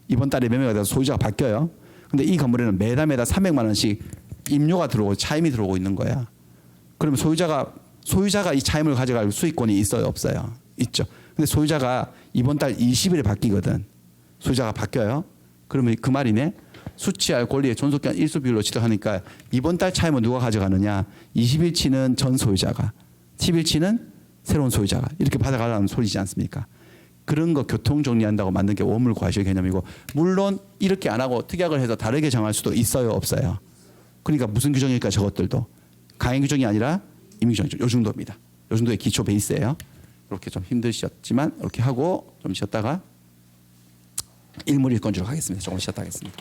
이번 달에 매매가 돼서 소유자가 바뀌어요. 근데 이 건물에는 매달 300만 원씩 임료가 들어오고 차임이 들어오고 있는 거야. 그러면 소유자가 이 차임을 가져갈 수익권이 있어요, 없어요? 있죠. 근데 소유자가 이번 달 20일에 바뀌거든. 소유자가 바뀌어요. 그러면 그 말이네. 수취할 권리의 존속기간 일수 비율로 취득하니까 이번 달 차임은 누가 가져가느냐? 20일치는 전 소유자가, 10일치는 새로운 소유자가 이렇게 받아가라는 소리지 않습니까? 그런 거 교통 정리한다고 만든 게 원물 과실 개념이고, 물론 이렇게 안 하고 특약을 해서 다르게 정할 수도 있어요, 없어요? 그러니까 무슨 규정일까? 저것들도 강행 규정이 아니라 임의 규정이죠. 요 정도입니다. 요 정도의 기초 베이스예요. 이렇게 좀 힘드셨지만 이렇게 하고 좀 쉬었다가 일물 일건주로 가겠습니다. 조금 쉬었다 하겠습니다.